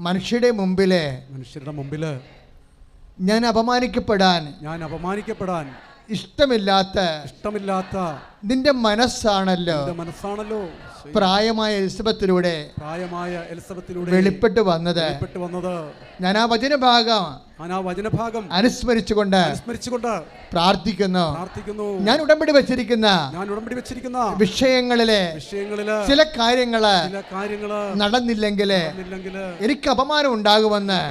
മനുഷ്യരുടെ മുമ്പിൽ ഞാൻ അപമാനിക്കപ്പെടാൻ ഇഷ്ടമില്ലാത്ത നിന്റെ മനസ്സാണല്ലോ പ്രായമായ എലിസബത്തിലൂടെ വെളിപ്പെട്ട് വന്നത്. ഞാൻ ആ വചനഭാഗം അനുസ്മരിച്ചുകൊണ്ട് പ്രാർത്ഥിക്കുന്നു. ഞാൻ ഉടമ്പടി വെച്ചിരിക്കുന്ന വിഷയങ്ങളിലെ ചില കാര്യങ്ങള് നടന്നില്ലെങ്കിൽ എനിക്ക് അപമാനം ഉണ്ടാകുമെന്ന്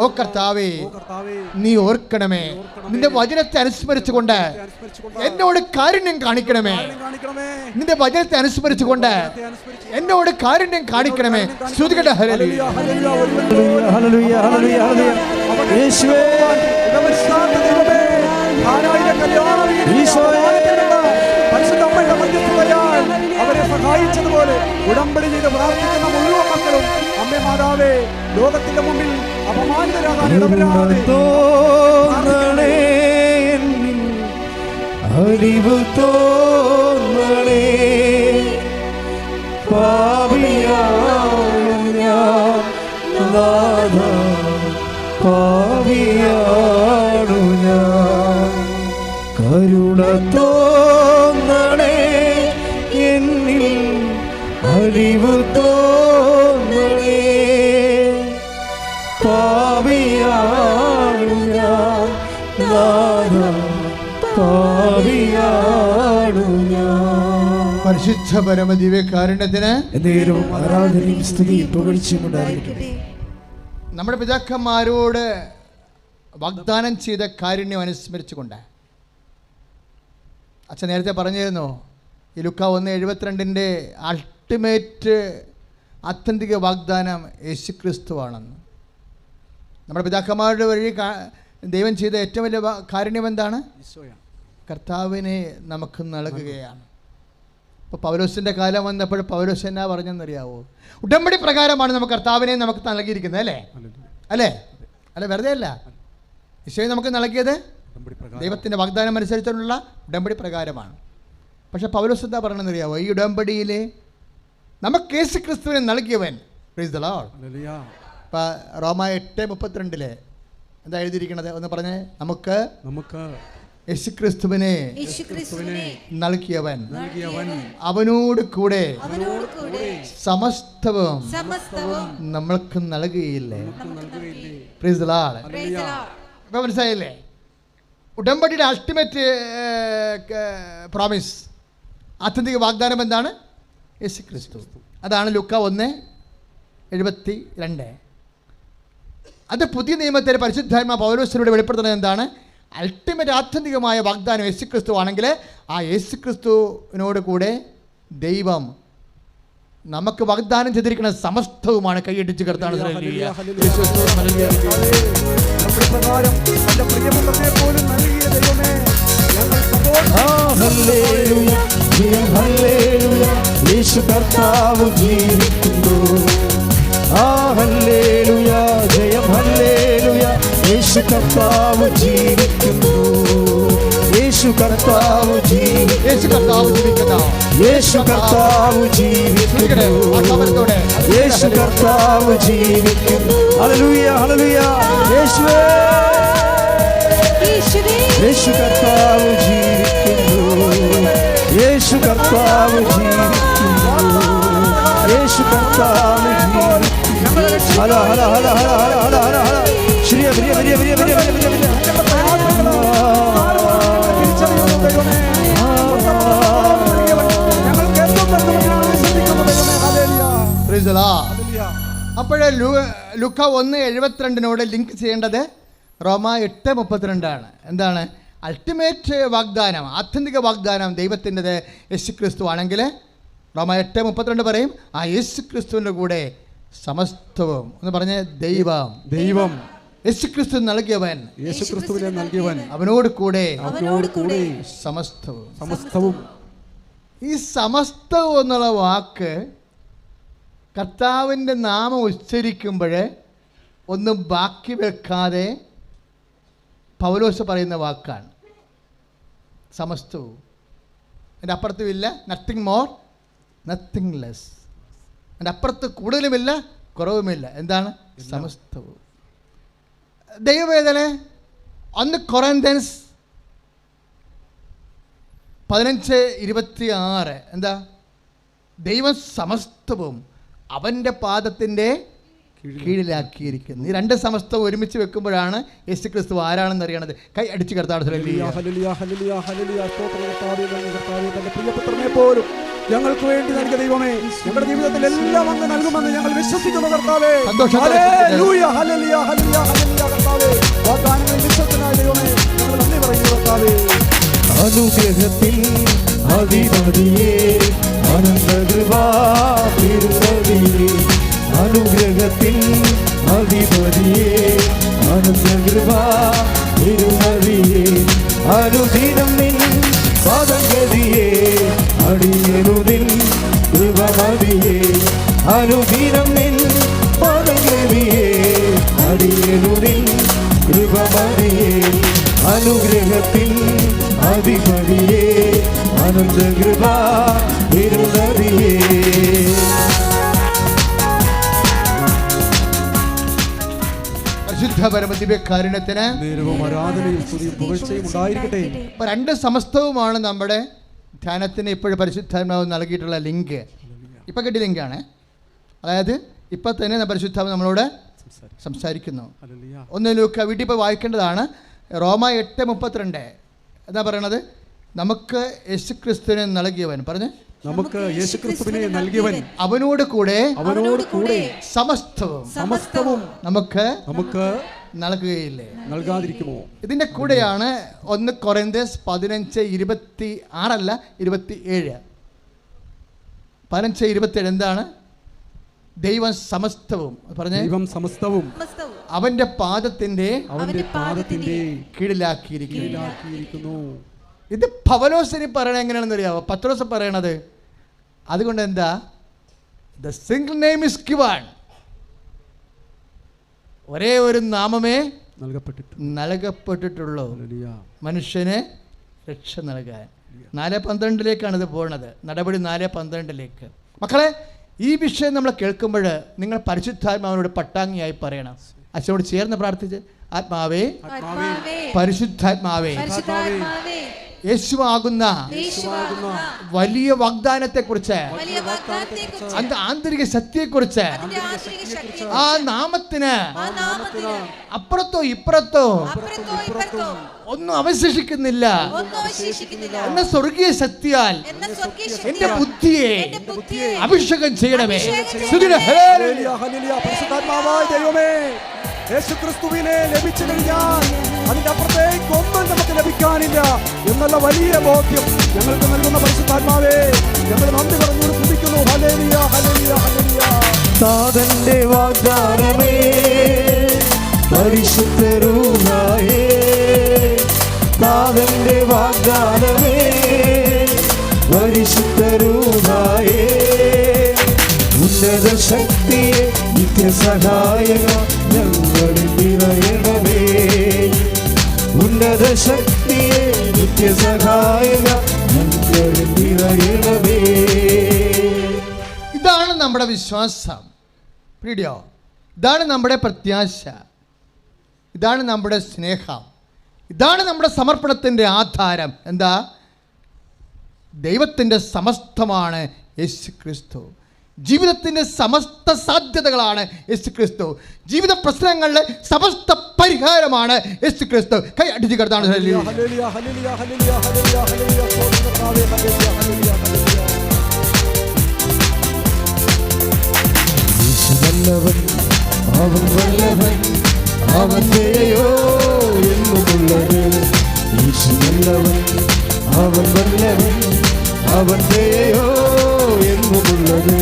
ഓ കർത്താവേ നീ ഓർക്കണമേ. നിന്റെ വചനത്തെ അനുസ്മരിച്ചുകൊണ്ട് എന്നോട് കാരുണ്യം കാണിക്കണമേ. നിന്റെ വചനത്തെ അനുസ്മരിച്ചുകൊണ്ട് എന്നോട് കാരുണ്യം കാണിക്കണമേ. ശ്രുതികട്ടെ ഹല്ലേലൂയ, ഹല്ലേലൂയ, ഹല്ലേലൂയ, ഹല്ലേലൂയ. യേശുവേ, അവരെ സഹായിച്ചതുപോലെ ഉടമ്പടി ചെയ്ത് പ്രാർത്ഥിക്കുന്ന മുഴുവൻ മക്കളും അമ്മേ മാതാവേ ലോകത്തിന്റെ മുമ്പിൽ അപമാനിതരാകാൻ ഇടവരാതെ അറിവ് തോന്നണേ. പാപിയാണു ഞാൻ നാഥാ, പാപിയാണു ഞാൻ. കരുണ തോന്നണേ എന്നിൽ, അറിവ് തോന്നണേ. പാപിയാണു ഞാൻ നാഥാ, പാപിയാണു ഞാൻ. പരിശുദ്ധ പരമ ദിവ്യകാരുണ്യത്തിന് എന്നേരവും ആരാധനയും സ്തുതിയും പുകഴ്ചയും ഉണ്ടായിരിക്കട്ടെ. നമ്മുടെ പിതാക്കന്മാരോട് വാഗ്ദാനം ചെയ്ത കാരുണ്യം അനുസ്മരിച്ചുകൊണ്ട് അച്ഛൻ നേരത്തെ പറഞ്ഞിരുന്നു ഈ ലൂക്ക 1:72 അൾട്ടിമേറ്റ് ആത്യന്തിക വാഗ്ദാനം യേശുക്രിസ്തുവാണെന്ന്. നമ്മുടെ പിതാക്കന്മാരുടെ വഴി ദൈവം ചെയ്ത ഏറ്റവും വലിയ കാരുണ്യം എന്താണ്? കർത്താവിനെ നമുക്ക് നൽകുകയാണ്. ഇപ്പോൾ പൗലോസിൻ്റെ കാലം വന്നപ്പോൾ പൗലോസ് എന്നാ പറഞ്ഞെന്നറിയാവോ? ഉടമ്പടി പ്രകാരമാണ് നമുക്ക് കർത്താവിനെ നമുക്ക് നൽകിയിരിക്കുന്നത്. അല്ലേ അല്ലേ അല്ല, വെറുതെ അല്ല. ഈശോയെ നമുക്ക് നൽകിയത് ദൈവത്തിൻ്റെ വാഗ്ദാനം അനുസരിച്ചുള്ള ഉടമ്പടി പ്രകാരമാണ്. പക്ഷേ പൗലോസ് എന്താ പറയണമെന്നറിയാവോ? ഈ ഉടമ്പടിയിൽ നമുക്ക് യേശുക്രിസ്തുവിനെ നൽകിയവൻ. Praise the Lord. ഇപ്പം റോമ 8:32 എന്താ എഴുതിയിരിക്കണത്? ഒന്ന് പറഞ്ഞേ. നമുക്ക് യേശുക്രിസ്തുവിനെ നൽകിയവൻ അവനോട് കൂടെ സമസ്തവും നമ്മൾക്ക് നൽകുകയില്ലേ? Praise the Lord. ഇപ്പം മനസ്സിലായില്ലേ? ഉടമ്പടിയുടെ അൾട്ടിമേറ്റ് പ്രോമിസ്, ആത്യന്തിക വാഗ്ദാനം എന്താണ്? യേശുക്രിസ്തു. അതാണ് ലൂക്ക 1:72. അത് പുതിയ നിയമത്തിലെ പരിശുദ്ധാത്മാ പൗലോസിലൂടെ വെളിപ്പെടുത്തുന്നത് എന്താണ്? അൾട്ടിമേറ്റ് ആത്യന്തികമായ വാഗ്ദാനം യേശുക്രിസ്തു ആണെങ്കിൽ ആ യേശുക്രിസ്തുവിനോട് കൂടെ ദൈവം നമുക്ക് വാഗ്ദാനം ചെയ്തിരിക്കുന്ന സമസ്തവുമാണ്. കൈയടിച്ച് കർത്താണ്. യേശു കർത്താവ് ജീവിക്കുന്നു. ഹല്ലേലൂയ, ജയം ഹല്ലേലൂയ. യേശു കർത്താവ് ജീവിക്കുന്നു. യേശു കർത്താവ് ജീവിക്കുന്നു. യേശു കർത്താവ് ജീവിക്കുന്നു. യേശു കർത്താവ് ജീവിക്കുന്നു. യേശു കർത്താവ് ജീവിക്കുന്നു. Hallelujah, hallelujah. യേശുവേ, യേശു കർത്താവ് ജീവിക്കുന്നു. യേശു കർത്താവ് ജീവിക്കുന്നു. യേശു കർത്താവ് ജീവിക്കുന്നു. ഹല ഹല ഹല ഹല ഹല ഹല ഹല ഹല. ശ്രീയ പ്രിയ പ്രിയ പ്രിയ പ്രിയ പ്രിയ പ്രിയ പ്രിയ. അപ്പോഴേ ലൂക്ക 1:72 ലിങ്ക് ചെയ്യേണ്ടത് റോമ 8:32 എന്താണ്? അൾട്ടിമേറ്റ് വാഗ്ദാനം, ആത്യന്തിക വാഗ്ദാനം ദൈവത്തിൻ്റെത് യേശുക്രിസ്തു ആണെങ്കിൽ റോമ 8:32 പറയും ആ യേശുക്രിസ്തുവിൻ്റെ കൂടെ സമസ്തവും. എന്ന് പറഞ്ഞ ദൈവം യേശുക്രിസ്തു നൽകിയവൻ, യേശുക്രിസ്തുവിനെ നൽകിയവൻ അവനോട് കൂടെ സമസ്തവും. ഈ സമസ്തവും എന്നുള്ള വാക്ക് കർത്താവിൻ്റെ നാമം ഉച്ചരിക്കുമ്പോൾ ഒന്നും ബാക്കി വെക്കാതെ പൗലോസ് പറയുന്ന വാക്കാണ് സമസ്തവും. എൻ്റെ അപ്പുറത്തുമില്ല, നത്തിങ് മോർ നത്തിങ് ലെസ്. എൻ്റെ അപ്പുറത്ത് കൂടുതലുമില്ല കുറവുമില്ല. എന്താണ്? സമസ്തവും. ദൈവവേദന 1 കൊറിന്ത്യൻസ് 15:26 എന്താ? ദൈവം സമസ്തവും അവൻ്റെ പാദത്തിൻ്റെ കീഴിലാക്കിയിരിക്കുന്നു. ഈ രണ്ട് സമസ്തവും ഒരുമിച്ച് വെക്കുമ്പോഴാണ് യേശുക്രിസ്തു ആരാണെന്ന് അറിയണത്. കൈ അടിച്ച് കർത്താവ് പോലും ഞങ്ങൾക്ക് വേണ്ടി നൽകിയ ദൈവമേ, ഞങ്ങളുടെ ജീവിതത്തിൽ എല്ലാം അങ്ങ് നൽകുമെന്ന് ഞങ്ങൾ വിശ്വസിക്കുന്നു കർത്താവേ. വാഗ്ദാനങ്ങളിൽ വിശ്വസ്തനായ ദൈവമേ, ഞങ്ങൾ നന്ദി പറയുന്നു കർത്താവേ. അനുഗ്രഹത്തിൽ അധിപതിയേ അനന്തകൃപാതിരുവതിയേ. അനുഗ്രഹത്തിൽ അധിപതിയേ അനന്തകൃപാതിരുവതിയേ. അനുദിനം നിൻ പാദഗതിയേ അടിയനുദിൻ കൃപമതിയേ. അനുദിനം നിൻ പാദഗതിയേ അടിയനുദിൻ കൃപമതിയേ. അനുഗ്രഹത്തിൽ അധിപതിയേ അനന്തകൃപാതിരുവതിയേ. പരിശുദ്ധ പരമ ദിവ്യകാരുണ്യത്തിന് ആരാധനയും സ്തുതിയും പുകഴ്ചയും ഉണ്ടായിരിക്കട്ടെ. രണ്ട് സമസ്തവുമാണ് നമ്മുടെ ധ്യാനത്തിന് ഇപ്പോഴും പരിശുദ്ധാത്മാവ് നൽകിയിട്ടുള്ള ലിങ്ക്. ഇപ്പം കിട്ടിയ ലിങ്കാണ്. അതായത് ഇപ്പം തന്നെ പരിശുദ്ധാത്മാവ് നമ്മളോട് സംസാരിക്കുന്നു. ഒന്ന് ലൂക്ക വീട്ടിൽ ഇപ്പോൾ വായിക്കേണ്ടതാണ്. റോമ 8:32 എന്താ പറയണത്? നമുക്ക് യേശുക്രിസ്തുവിനെ നൽകിയവൻ പറഞ്ഞ് നമുക്ക് യേശുക്രിസ്തുവിനെ നൽകിയവൻ അവനോട് കൂടെ സമസ്തവും നമുക്ക് നൽകുകയില്ലേ, നൽകാതിരിക്കുമോ? ഇതിന്റെ കൂടെയാണ് 1 കൊരിന്ത്യർ 15:26 27 15:27 എന്താണ്? ദൈവം സമസ്തവും പറഞ്ഞേ, ദൈവം സമസ്തവും അവന്റെ പാദത്തിന്റെ കീഴിലാക്കിയിരിക്കുന്നു. ഇത് പൗലോസിന് പറയണ എങ്ങനെയാണെന്ന് അറിയാമോ? പത്രോസ് പറയണത് അതുകൊണ്ട് എന്താ? The single name is given, ഒരേ ഒരു നാമമേ നൽകപ്പെട്ടിട്ടുള്ളൂ മനുഷ്യന് രക്ഷ നൽകാൻ. 4:12 ഇത് പോകുന്നത്, നടപടി 4:12. മക്കളെ, ഈ വിഷയം നമ്മൾ കേൾക്കുമ്പോൾ നിങ്ങൾ പരിശുദ്ധാത്മാവിനോട് പട്ടാങ്ങിയായി പറയണം. അച്ഛനോട് ചേർന്ന് പ്രാർത്ഥിച്ച്, ആത്മാവേ, പരിശുദ്ധാത്മാവേ, യേശുവാകുന്ന വലിയ വാഗ്ദാനത്തെക്കുറിച്ച്, അതിന്റെ ആന്തരിക ശക്തിയെക്കുറിച്ച്, ആ നാമത്തിന് അപ്പുറത്തോ ഇപ്പുറത്തോ ഒന്നും അവശേഷിക്കുന്നില്ല എന്ന സ്വർഗീയ ശക്തിയാൽ എന്റെ ബുദ്ധിയെ അഭിഷേകം ചെയ്യണമേ. യേശുക്രിസ്തുവിനെ ലഭിച്ചു കഴിഞ്ഞാൽ അതിന്റെ അപ്പുറത്തേക്ക് ഒന്നും നമുക്ക് ലഭിക്കാനില്ല എന്നുള്ള വലിയ ബോധ്യം ഞങ്ങൾക്ക് നൽകുന്ന പരിശുദ്ധാത്മാവേ, ഞങ്ങൾ നന്ദി പറഞ്ഞു സ്തുതിക്കുന്നു. Hallelujah, hallelujah, hallelujah. താതന്റെ വാഗ്ദാനമേ, പരിശുദ്ധ റൂഹായേ, താതന്റെ വാഗ്ദാനമേ, പരിശുദ്ധ റൂഹായേ, ഉന്നത ശക്തിയെ നിത്യസഹായക ഞങ്ങളിൽ നിറയണമേ, ഉന്നത ശക്തിയെ നിത്യസഹായക ഞങ്ങളിൽ നിറയണമേ. ഇതാണ് നമ്മുടെ വിശ്വാസം, പ്രിയോ. ഇതാണ് നമ്മുടെ പ്രത്യാശ, ഇതാണ് നമ്മുടെ സ്നേഹം, ഇതാണ് നമ്മുടെ സമർപ്പണത്തിൻ്റെ ആധാരം. എന്താ? ദൈവത്തിൻ്റെ സമസ്തമാണ് യേശുക്രിസ്തു. ജീവിതത്തിൻ്റെ സമസ്ത സാധ്യതകളാണ് യേശുക്രിസ്തു. ജീവിത പ്രശ്നങ്ങളുടെ സമസ്ത പരിഹാരമാണ് യേശുക്രിസ്തു. കൈ അടിച്ചു കിടത്താണ്. അവൻ വല്ലവൻ, അവന്റെയോ എന്നുമുള്ളത്. യേശു വല്ലവൻ, അവൻ വല്ലവൻ, അവന്റെയോ എന്നുമുള്ളത്.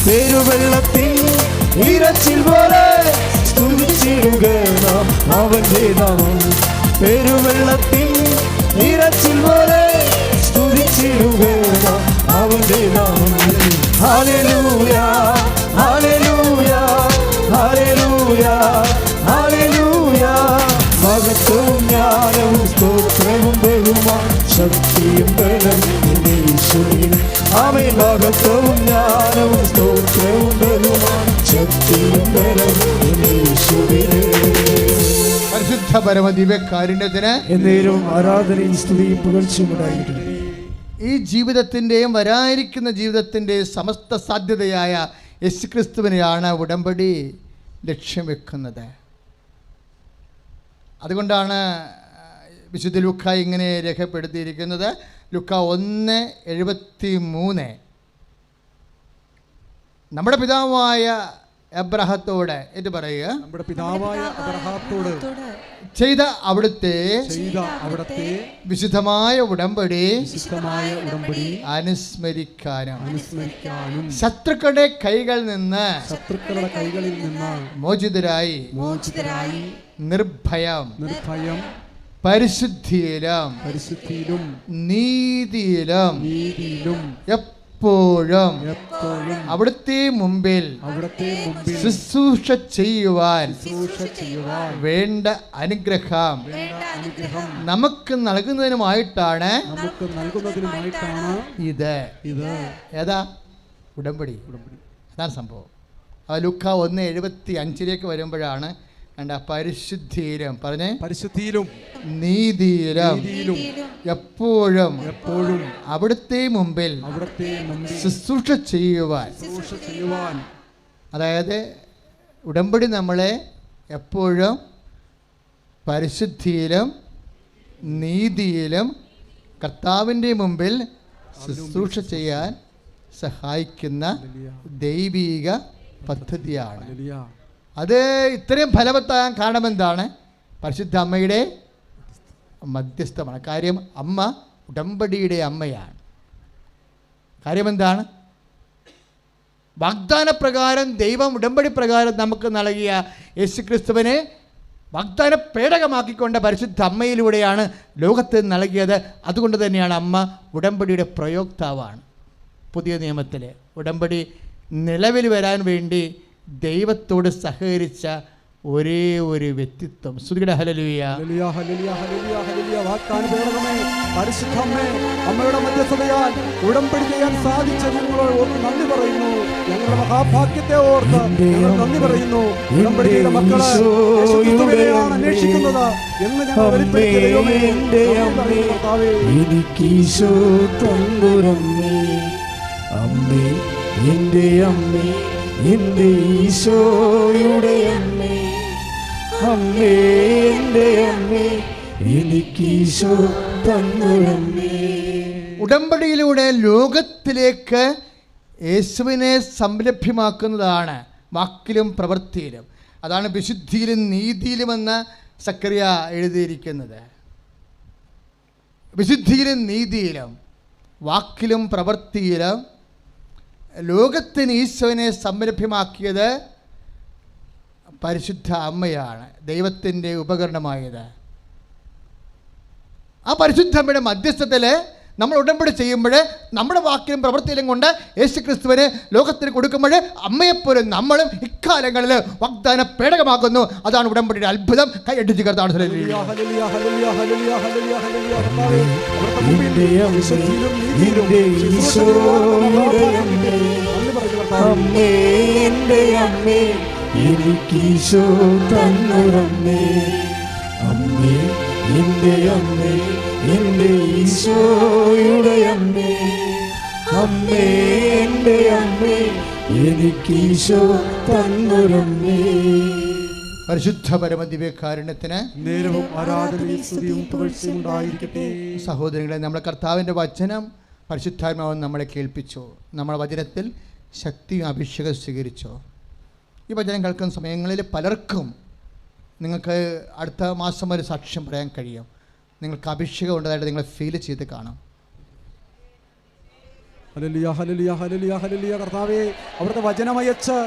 പെരുവെള്ളത്തിൽ ഇരച്ചിൽ പോലെ സ്തുതിച്ചിടുക നാം അവന്റെ നാമം. പെരുവെള്ളത്തിൽ ഇരച്ചിൽ പോലെ സ്തുതിച്ചിടുക നാം അവന്റെ നാമം. Hallelujah, hallelujah, hallelujah, hallelujah. മഹത്വവും ജ്ഞാനവും സ്തോത്രവും ബഹുമാനം ശക്തിയും ബലവും യേശുവിന്. ആമേൻ. മഹത്വവും ജ്ഞാനവും സ്തോത്രവും ബഹുമാനം ശക്തിയും ബലവും യേശുവിന്. പരിശുദ്ധ പരമ ദിവ്യകാരുണ്യത്തിന് എന്നേരവും ആരാധനയും സ്തുതിയും പുകഴ്ചയും ഉണ്ടായിരിക്കട്ടെ. ഈ ജീവിതത്തിൻ്റെയും വരാനിരിക്കുന്ന ജീവിതത്തിൻ്റെയും സമസ്ത സാധ്യതയായ യേശുക്രിസ്തുവിനെയാണ് ഉടമ്പടി ലക്ഷ്യം വെക്കുന്നത്. അതുകൊണ്ടാണ് വിശുദ്ധ ലൂക്ക ഇങ്ങനെ രേഖപ്പെടുത്തിയിരിക്കുന്നത്. ലൂക്ക 1:73 നമ്മുടെ പിതാവായ എബ്രഹത്തോട് ഇത് പറയുക, നമ്മുടെ പിതാവായ അബ്രഹാത്തോട് ചെയ്ത അവിടുത്തെ വിശുദ്ധമായ ഉടമ്പടി അനുസ്മരിക്കാനും ശത്രുക്കളുടെ കൈകളിൽ നിന്ന് മോചിതരായി നിർഭയം പരിശുദ്ധിയിലും നീതിയിലും എപ്പോഴും അവിടുത്തെ മുമ്പിൽ ശുശ്രൂഷ ചെയ്യുവാൻ വേണ്ട അനുഗ്രഹം നമുക്ക് നൽകുന്നതിനുമായിട്ടാണ് ഇത്. ഏതാ? ഉടമ്പടി. അതാണ് സംഭവം. ലൂക്ക 1:75 വരുമ്പോഴാണ് പരിശുദ്ധിയിലും പറഞ്ഞേ, പരിശുദ്ധിയിലും നീതിയിലും എപ്പോഴും അവിടുത്തെ മുമ്പിൽ ശുശ്രൂഷ ചെയ്യുവാൻ. അതായത് ഉടമ്പടി നമ്മളെ എപ്പോഴും പരിശുദ്ധിയിലും നീതിയിലും കർത്താവിൻ്റെ മുമ്പിൽ ശുശ്രൂഷ ചെയ്യാൻ സഹായിക്കുന്ന ദൈവിക പദ്ധതിയാണ്. അത് ഇത്രയും ഫലവത്താകാൻ കാരണമെന്താണ്? പരിശുദ്ധ അമ്മയുടെ മധ്യസ്ഥമാണ്. കാര്യം അമ്മ ഉടമ്പടിയുടെ അമ്മയാണ്. കാര്യമെന്താണ്? വാഗ്ദാനപ്രകാരം ദൈവം ഉടമ്പടി പ്രകാരം നമുക്ക് നൽകിയ യേശുക്രിസ്തുവിനെ വാഗ്ദാന പേടകമാക്കിക്കൊണ്ട് പരിശുദ്ധ അമ്മയിലൂടെയാണ് ലോകത്തിന് നൽകിയത്. അതുകൊണ്ട് തന്നെയാണ് അമ്മ ഉടമ്പടിയുടെ പ്രയോക്താവാണ്. പുതിയ നിയമത്തിൽ ഉടമ്പടി നിലവിൽ വരാൻ വേണ്ടി ദൈവത്തോട് സഹകരിച്ച ഒരേ ഒരു വ്യക്തിത്വം. സ്തുതിയുടെ ഹല്ലേലൂയ. അമ്മയുടെ മധ്യസ്ഥതയാൽ ഉടമ്പടി ചെയ്യാൻ സാധിച്ച ഞങ്ങളോട് ഓർത്ത് നന്ദി പറയുന്നു. ഞങ്ങളുടെ മഹാഭാഗ്യത്തെ ഓർത്ത് നന്ദി പറയുന്നു. ഉടമ്പടിയുടെ മക്കള് യേശുക്രിസ്തുവിനെയാണ് അന്വേഷിക്കുന്നത് എന്ന് ഞങ്ങൾ വെളിപ്പെടുത്തിയ ദൈവമേ, എനിക്കീശോ തമ്പുരമ്മേ, അമ്മേ എൻ്റെ അമ്മേ, എൻ്റെ ഈശോയുടെ അമ്മേ, അമ്മേ എൻ്റെ അമ്മേ, എനിക്കീശോ തമ്പുരമ്മേ. ഉടമ്പടിയിലൂടെ ലോകത്തിലേക്ക് യേശുവിനെ സംലഭ്യമാക്കുന്നതാണ് വാക്കിലും പ്രവൃത്തിയിലും. അതാണ് വിശുദ്ധിയിലും നീതിയിലുമെന്ന് സക്കറിയ എഴുതിയിരിക്കുന്നത്. വിശുദ്ധിയിലും നീതിയിലും വാക്കിലും പ്രവൃത്തിയിലും ലോകത്തിന് ഈശോനെ സംലഭ്യമാക്കിയത് പരിശുദ്ധ അമ്മയാണ്, ദൈവത്തിൻ്റെ ഉപകരണമായത്. ആ പരിശുദ്ധ അമ്മയുടെ മധ്യസ്ഥത്തിൽ നമ്മൾ ഉടമ്പടി ചെയ്യുമ്പോൾ നമ്മുടെ വാക്കിലും പ്രവൃത്തിയിലും കൊണ്ട് യേശുക്രിസ്തുവിനെ ലോകത്തിന് കൊടുക്കുമ്പോൾ അമ്മയെപ്പോലും നമ്മളും ഇക്കാലങ്ങളിൽ വാഗ്ദാന പേടകമാക്കുന്നു. അതാണ് ഉടമ്പടിയുടെ അത്ഭുതം. കൈയടിച്ച് കർത്താവ് എനിക്കീശോ തന്നുരമ്മേ, അമ്മേ എൻ്റെ അമ്മേ, എൻ്റെ ഈശോയുടെ അമ്മേ, അമ്മേ എൻ്റെ അമ്മേ, എനിക്കീശോ തന്നുരമ്മേ. പരിശുദ്ധ പരമദിവ്യകാരുണ്യത്തിന് നേരവും ആരാധനയും സ്തുതിയും പുകഴ്ചയും ഉണ്ടായിരിക്കട്ടെ. സഹോദരങ്ങളെ, നമ്മുടെ കർത്താവിൻ്റെ വചനം പരിശുദ്ധാത്മാവ് നമ്മളെ കേൾപ്പിച്ചു. നമ്മുടെ വചനത്തിൽ ശക്തിയും അഭിഷേകം സ്വീകരിച്ചു. ഈ വചനം കേൾക്കുന്ന സമയങ്ങളിൽ പലർക്കും നിങ്ങൾക്ക് അടുത്ത മാസം ഒരു സാക്ഷ്യം പറയാൻ കഴിയും. നിങ്ങൾക്ക് അഭിഷേകം ഉള്ളതായിട്ട് നിങ്ങൾ ഫീൽ ചെയ്ത് കാണാം. Hallelujah, hallelujah, hallelujah, hallelujah. കർത്താവേ, അവിടുത്തെ വചനമയച്ച്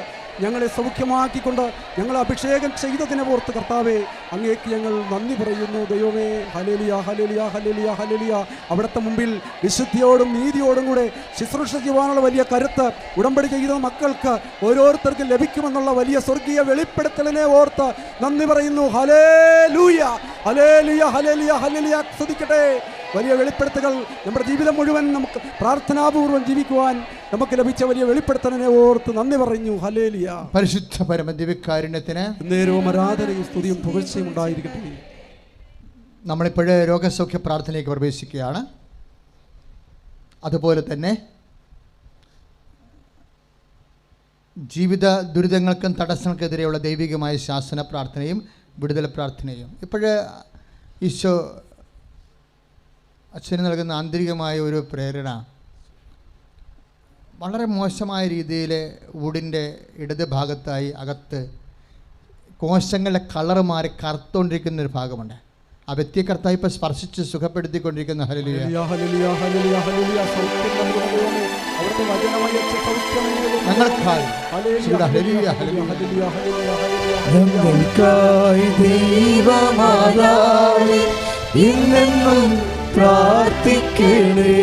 ഞങ്ങളെ സൗഖ്യമാക്കിക്കൊണ്ട് ഞങ്ങളെ അഭിഷേകം ചെയ്തതിനെ ഓർത്ത് കർത്താവേ, അങ്ങേക്ക് ഞങ്ങൾ നന്ദി പറയുന്നു ദൈവമേ. Hallelujah, hallelujah, hallelujah, hallelujah. അവിടുത്തെ മുമ്പിൽ വിശുദ്ധിയോടും നീതിയോടും കൂടെ ശുശ്രൂഷ ചെയ്യുവാനുള്ള വലിയ കരുത്ത് ഉടമ്പടി ചെയ്യുന്ന മക്കൾക്ക് ഓരോരുത്തർക്കും ലഭിക്കുമെന്നുള്ള വലിയ സ്വർഗീയ വെളിപ്പെടുത്തലിനെ ഓർത്ത് നന്ദി പറയുന്നു. Hallelujah, hallelujah, hallelujah, hallelujah. സ്തുതിക്കട്ടെ. വലിയ വെളിപ്പെടുത്തലുകൾ നമ്മുടെ ജീവിതം മുഴുവൻ നമുക്ക് പ്രാർത്ഥനാപൂർവ്വം ജീവിക്കുവാൻ നമുക്ക് ലഭിച്ച വലിയ വെളിപ്പെടുത്തലിനെ ഓർത്ത് നന്ദി പറഞ്ഞു. ഹല്ലേലൂയ. പരിശുദ്ധ പരമദിവ്യകാരുണ്യത്തിന് നേരവും ആരാധനയും സ്തുതിയും പുകഴ്ചയും ഉണ്ടായിരിക്കട്ടെ. നമ്മളിപ്പോഴേ രോഗസൗഖ്യ പ്രാർത്ഥനയിലേക്ക് പ്രവേശിക്കുകയാണ്. അതുപോലെ തന്നെ ജീവിത ദുരിതങ്ങൾക്കും തടസ്സങ്ങൾക്കെതിരെയുള്ള ദൈവികമായ ശാസന പ്രാർത്ഥനയും വിടുതൽ പ്രാർത്ഥനയും. ഇപ്പോഴേ ഈശോ അച്ഛന് നൽകുന്ന ആന്തരികമായ ഒരു പ്രേരണ വളരെ മോശമായ രീതിയിൽ വുഡിൻ്റെ ഇടത് ഭാഗത്തായി അകത്ത് കോശങ്ങളുടെ കളറ് മാറി കറുത്തുകൊണ്ടിരിക്കുന്ന ഒരു ഭാഗമുണ്ട്. ആ വ്യക്തിയെ കർത്താവ് ഇപ്പോൾ സ്പർശിച്ച് സുഖപ്പെടുത്തിക്കൊണ്ടിരിക്കുന്ന. Hallelujah, hallelujah, hallelujah, hallelujah. ഞങ്ങൾക്കായി ഞങ്ങൾക്കായി ദൈവമാതാവേ ഇന്നെന്നും പ്രാർത്ഥിക്കണേ.